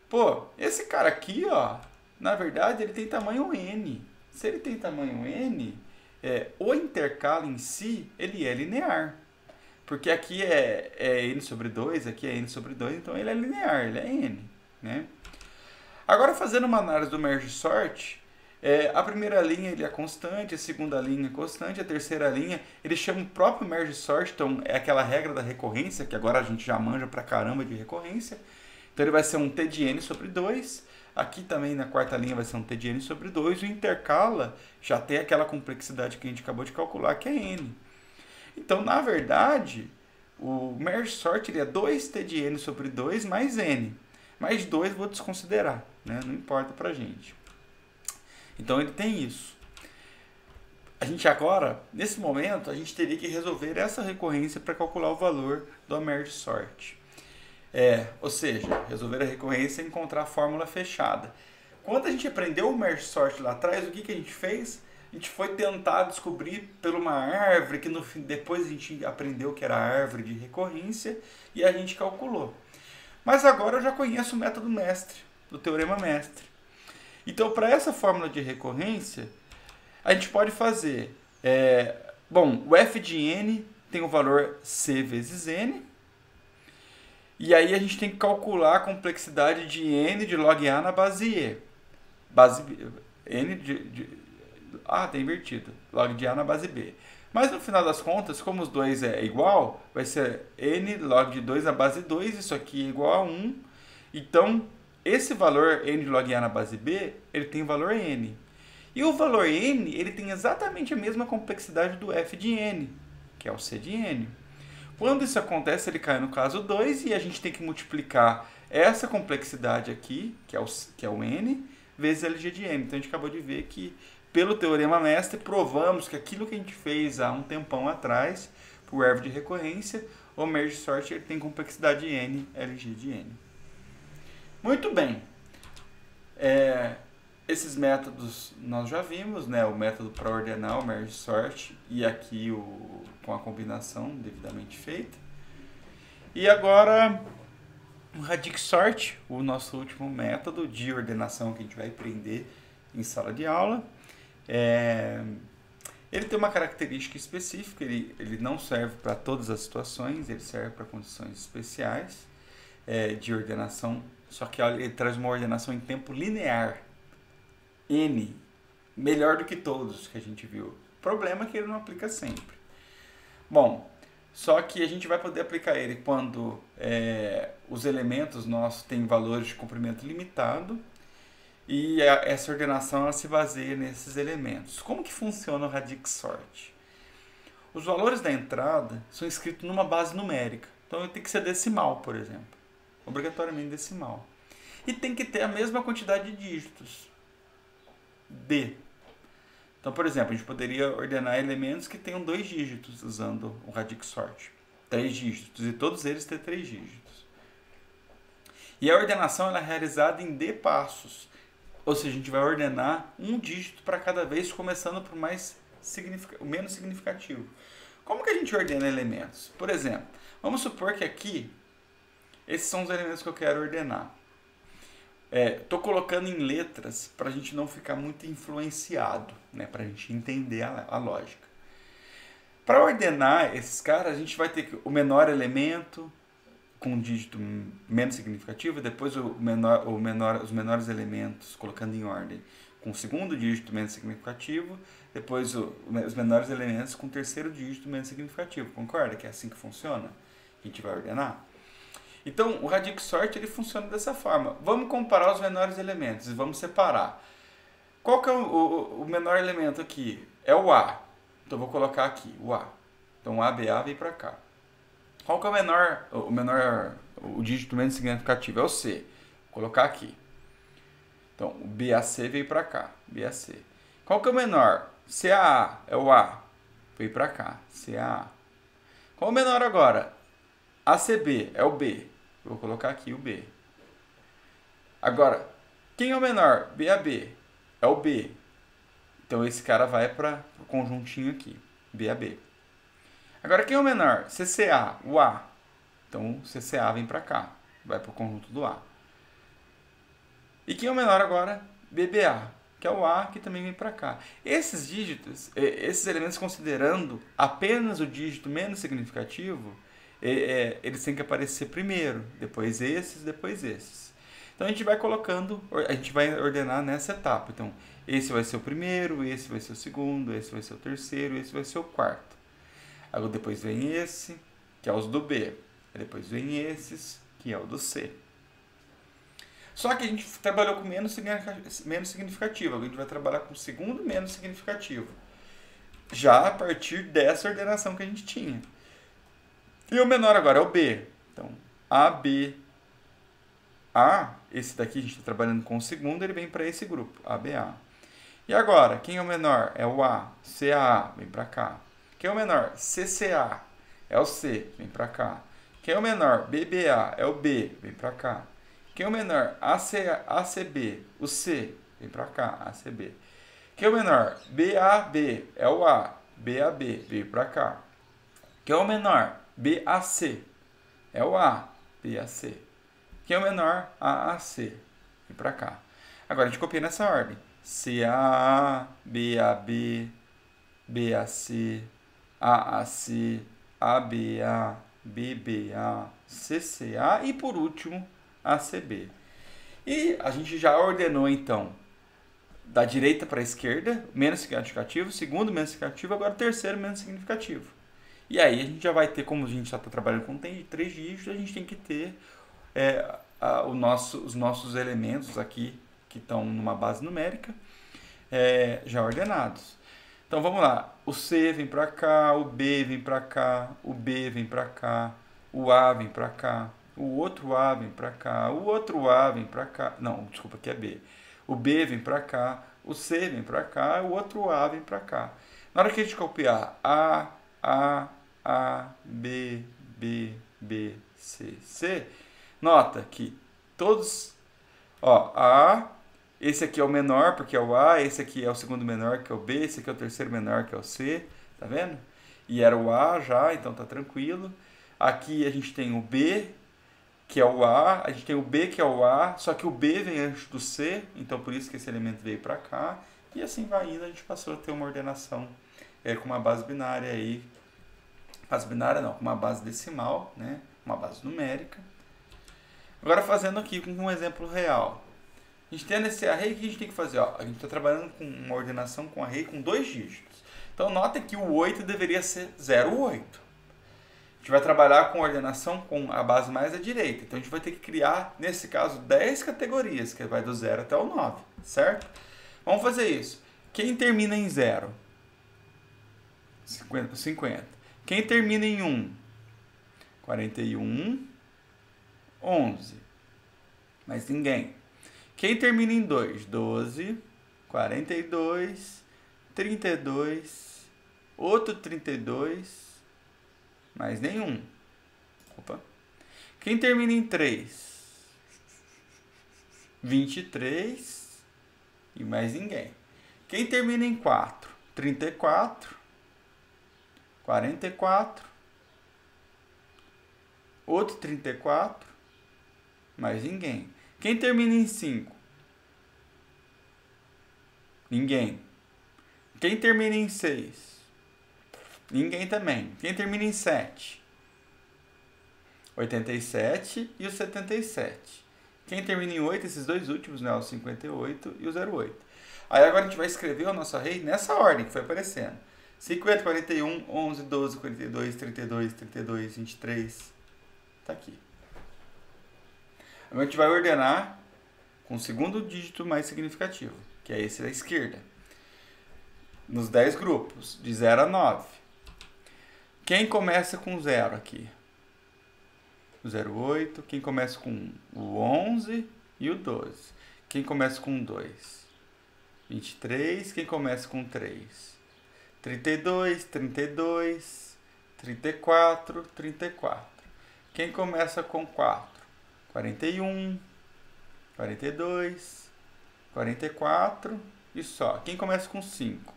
Pô, esse cara aqui, ó, na verdade ele tem tamanho N. Se ele tem tamanho N, o intercalo em si, ele é linear. Porque aqui é N sobre 2, aqui é N sobre 2, então ele é linear, ele é N, né? Agora, fazendo uma análise do merge sort, a primeira linha ele é constante, a segunda linha é constante, a terceira linha ele chama o próprio merge sort, então é aquela regra da recorrência, que agora a gente já manja pra caramba de recorrência. Então ele vai ser um T de N sobre 2, aqui também na quarta linha vai ser um T de N sobre 2, o intercala já tem aquela complexidade que a gente acabou de calcular, que é N. Então, na verdade, o merge sort ele é 2T de N sobre 2 mais N. Mais 2 vou desconsiderar, né? Não importa pra gente. Então ele tem isso. A gente agora, nesse momento, a gente teria que resolver essa recorrência para calcular o valor do merge sort. Ou seja, resolver a recorrência e encontrar a fórmula fechada. Quando a gente aprendeu o merge sort lá atrás, o que a gente fez? A gente foi tentar descobrir por uma árvore, que depois a gente aprendeu que era a árvore de recorrência, e a gente calculou. Mas agora eu já conheço o método mestre, do teorema mestre. Então, para essa fórmula de recorrência, a gente pode fazer... bom, o f de n tem o valor c vezes n. E aí a gente tem que calcular a complexidade de n de log A na base E. Tá invertido. Log de A na base B. Mas no final das contas, como os dois é igual, vai ser n log de 2 na base 2, isso aqui é igual a 1. Então, esse valor n de log A na base B, ele tem o valor n. E o valor n, ele tem exatamente a mesma complexidade do f de n, que é o c de n. Quando isso acontece, ele cai no caso 2 e a gente tem que multiplicar essa complexidade aqui, que é o n, vezes Lg de n. Então, a gente acabou de ver que, pelo teorema mestre, provamos que aquilo que a gente fez há um tempão atrás, por árvore de recorrência, o merge sort ele tem complexidade n, Lg de n. Muito bem. Esses métodos nós já vimos, né? O método para ordenar o merge sort e aqui com a combinação devidamente feita. E agora o radic sort, o nosso último método de ordenação que a gente vai aprender em sala de aula. Ele tem uma característica específica, ele não serve para todas as situações, ele serve para condições especiais de ordenação, só que ele traz uma ordenação em tempo linear. N, melhor do que todos que a gente viu. O problema é que ele não aplica sempre. Bom, só que a gente vai poder aplicar ele quando os elementos nossos têm valores de comprimento limitado e essa ordenação ela se baseia nesses elementos. Como que funciona o radic sort? Os valores da entrada são escritos numa base numérica. Então tem que ser decimal, por exemplo. Obrigatoriamente decimal. E tem que ter a mesma quantidade de dígitos. D. Então, por exemplo, a gente poderia ordenar elementos que tenham 2 dígitos usando o radic sort. 3 dígitos. E todos eles têm 3 dígitos. E a ordenação ela é realizada em D passos. Ou seja, a gente vai ordenar um dígito para cada vez, começando por o menos significativo. Como que a gente ordena elementos? Por exemplo, vamos supor que aqui, esses são os elementos que eu quero ordenar. Estou colocando em letras para a gente não ficar muito influenciado, né? Para a gente entender a lógica. Para ordenar esses caras, a gente vai ter o menor elemento com um dígito menos significativo, depois os menores elementos colocando em ordem com o segundo dígito menos significativo, depois os menores elementos com o terceiro dígito menos significativo. Concorda que é assim que funciona? A gente vai ordenar? Então, o radic sort ele funciona dessa forma. Vamos comparar os menores elementos e vamos separar. Qual que é o menor elemento aqui? É o A. Então, eu vou colocar aqui o A. Então, o ABA vem para cá. Qual que é o dígito menos significativo? É o C. Vou colocar aqui. Então, o BAC veio para cá. BAC. Qual que é o menor? CAA. É o A. Veio para cá. CAA. Qual é o menor agora? ACB. É o B. Vou colocar aqui o B. Agora, quem é o menor? BAB. É o B. Então, esse cara vai para o conjuntinho aqui. BAB. Agora, quem é o menor? CCA. O A. Então, o CCA vem para cá. Vai para o conjunto do A. E quem é o menor agora? BBA, que é o A que também vem para cá. Esses dígitos, esses elementos considerando apenas o dígito menos significativo, eles têm que aparecer primeiro, depois esses, depois esses. Então a gente vai colocando, a gente vai ordenar nessa etapa. Então, esse vai ser o primeiro, esse vai ser o segundo, esse vai ser o terceiro, esse vai ser o quarto. Aí depois vem esse, que é os do B. Aí depois vem esses, que é o do C. Só que a gente trabalhou com menos significativo. Agora a gente vai trabalhar com o segundo menos significativo. Já a partir dessa ordenação que a gente tinha. E o menor agora é o B. Então, A, B, A. Esse daqui a gente está trabalhando com o segundo, ele vem para esse grupo, A, B, A. E agora, quem é o menor? É o A. CA, vem para cá. Quem é o menor? CCA, é o C, vem para cá. Quem é o menor? BBA, é o B, vem para cá. Quem é o menor? ACB, o C, vem para cá, ACB. Quem é o menor? BAB, é o A, BAB, veio para cá. Quem é o menor? BAC, é o A, BAC. Quem é o menor? AAC, vem para cá. Agora a gente copia nessa ordem. CAA, BAB, BAC, AAC, ABA, BBA, CCA e por último ACB. E a gente já ordenou então da direita para a esquerda, menos significativo, segundo menos significativo, agora o terceiro menos significativo. E aí a gente já vai ter, como a gente já está trabalhando com 3 dígitos, a gente tem que ter os nossos elementos aqui que estão numa base numérica já ordenados. Então vamos lá, o C vem para cá, o B vem para cá, o B vem para cá, o A vem para cá, o outro A vem para cá, o outro A vem para cá, não, desculpa, aqui é B. O B vem para cá, o C vem para cá, o outro A vem para cá. Na hora que a gente copiar A, B, B, B, C, C, nota que todos, A, esse aqui é o menor, porque é o A, esse aqui é o segundo menor, que é o B, esse aqui é o terceiro menor, que é o C, tá vendo? E era o A já, então tá tranquilo. Aqui a gente tem o B, que é o A, a gente tem o B, que é o A, só que o B vem antes do C, então por isso que esse elemento veio para cá, e assim vai indo, a gente passou a ter uma ordenação com uma base binária aí, base binária não, com uma base decimal, né? Uma base numérica. Agora fazendo aqui com um exemplo real. A gente tendo esse array, o que a gente tem que fazer? A gente está trabalhando com uma ordenação com array com 2 dígitos. Então, nota que o 8 deveria ser 0,8. A gente vai trabalhar com ordenação com a base mais à direita. Então, a gente vai ter que criar, nesse caso, 10 categorias, que vai do 0 até o 9, certo? Vamos fazer isso. Quem termina em 0? 50. Quem termina em 1? 41. 11. Mais ninguém. Quem termina em 2? 12, 42, 32, outro 32, mais nenhum. Opa. Quem termina em 3? 23 e mais ninguém. Quem termina em 4? 34, 44, outro 34, mais ninguém. Quem termina em 5? Ninguém. Quem termina em 6? Ninguém também. Quem termina em 7? 87 e o 77. Quem termina em 8? Esses dois últimos, né? O 58 e o 08. Aí agora a gente vai escrever o nosso array nessa ordem que foi aparecendo. 50, 41, 11, 12, 42, 32, 32, 23. Tá aqui. Agora a gente vai ordenar com o segundo dígito mais significativo, que é esse da esquerda. Nos 10 grupos, de 0 a 9. Quem começa com 0 aqui? O 08. Quem começa com o 11 e o 12. Quem começa com 2? 23. Quem começa com 3? 32, 32, 34, 34. Quem começa com 4? 41, 42, 44 e só. Quem começa com 5?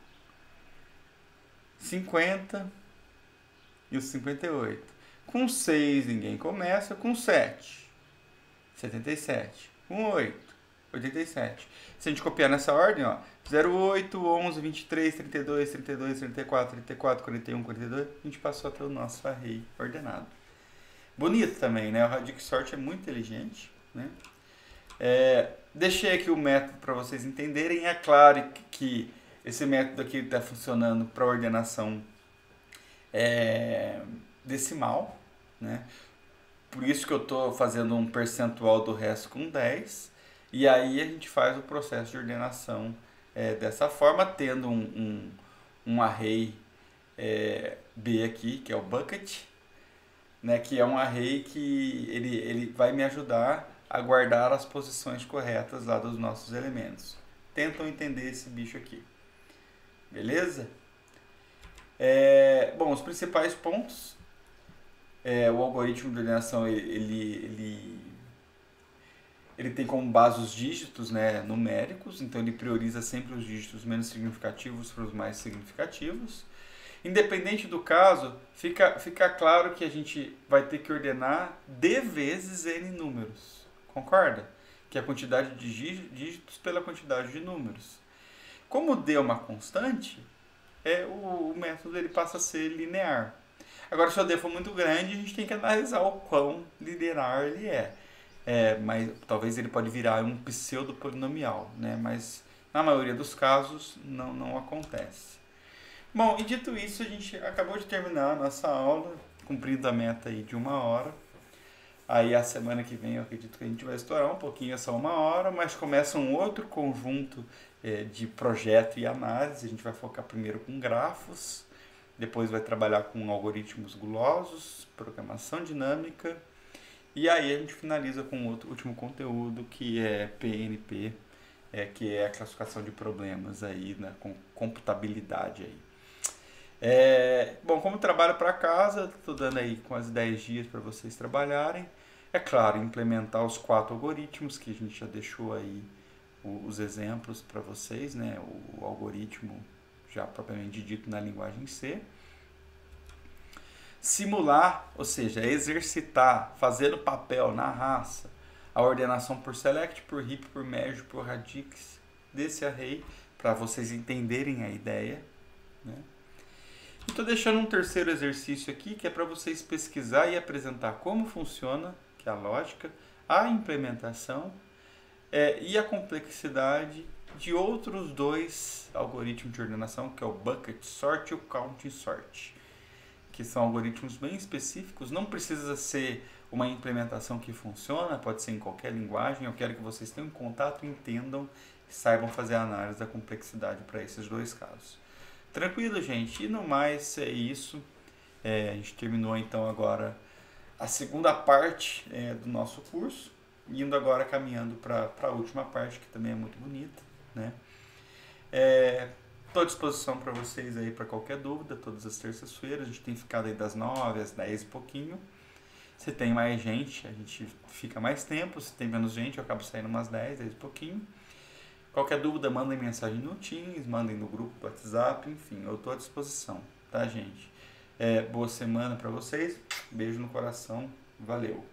50 e os 58. Com 6 ninguém começa. Com 7, 77. Com 8, 87. Se a gente copiar nessa ordem, ó, 08, 11, 23, 32, 32, 34, 34, 41, 42, a gente passou até o nosso array ordenado. Bonito também, né? O Radic Sort é muito inteligente, né? Deixei aqui o método para vocês entenderem. É claro que esse método aqui está funcionando para ordenação decimal, né? Por isso que eu estou fazendo um percentual do resto com 10. E aí a gente faz o processo de ordenação dessa forma, tendo um array B aqui, que é o bucket, né, que é um array que ele vai me ajudar a guardar as posições corretas lá dos nossos elementos. Tentam entender esse bicho aqui. Beleza? Bom, os principais pontos. O algoritmo de ordenação ele tem como base os dígitos, né, numéricos, então ele prioriza sempre os dígitos menos significativos para os mais significativos. Independente do caso, fica claro que a gente vai ter que ordenar D vezes N números. Concorda? Que é a quantidade de dígitos pela quantidade de números. Como D é uma constante, o método ele passa a ser linear. Agora, se o D for muito grande, a gente tem que analisar o quão linear ele é. Mas talvez ele pode virar um pseudo-polinomial, né? Mas na maioria dos casos não acontece. Bom, e dito isso, a gente acabou de terminar a nossa aula, cumprindo a meta aí de 1 hora. Aí a semana que vem eu acredito que a gente vai estourar um pouquinho, é só 1 hora, mas começa um outro conjunto de projeto e análise. A gente vai focar primeiro com grafos, depois vai trabalhar com algoritmos gulosos, programação dinâmica, e aí a gente finaliza com outro último conteúdo que é PNP, que é a classificação de problemas aí, né, com computabilidade aí. Bom, como trabalho para casa, estou dando aí quase 10 dias para vocês trabalharem. É claro, implementar os 4 algoritmos que a gente já deixou aí os exemplos para vocês, né? O algoritmo já propriamente dito na linguagem C. Simular, ou seja, exercitar, fazer no papel, na raça, a ordenação por select, por heap, por merge, por radix desse array, para vocês entenderem a ideia, né? Estou deixando um terceiro exercício aqui, que é para vocês pesquisar e apresentar como funciona, que é a lógica, a implementação e a complexidade de outros 2 algoritmos de ordenação, que é o bucket sort e o counting sort, que são algoritmos bem específicos. Não precisa ser uma implementação que funciona, pode ser em qualquer linguagem. Eu quero que vocês tenham contato, entendam e saibam fazer a análise da complexidade para esses 2 casos. Tranquilo, gente? E no mais é isso. A gente terminou então agora a segunda parte do nosso curso, indo agora caminhando para a última parte, que também é muito bonita, né? Estou à disposição para vocês aí para qualquer dúvida, todas as terças-feiras. A gente tem ficado aí das 9 às 10 e pouquinho. Se tem mais gente, a gente fica mais tempo. Se tem menos gente, eu acabo saindo umas 10, 10 e pouquinho. Qualquer dúvida, mandem mensagem no Teams, mandem no grupo do WhatsApp, enfim, eu estou à disposição, tá, gente? Boa semana para vocês, beijo no coração, valeu!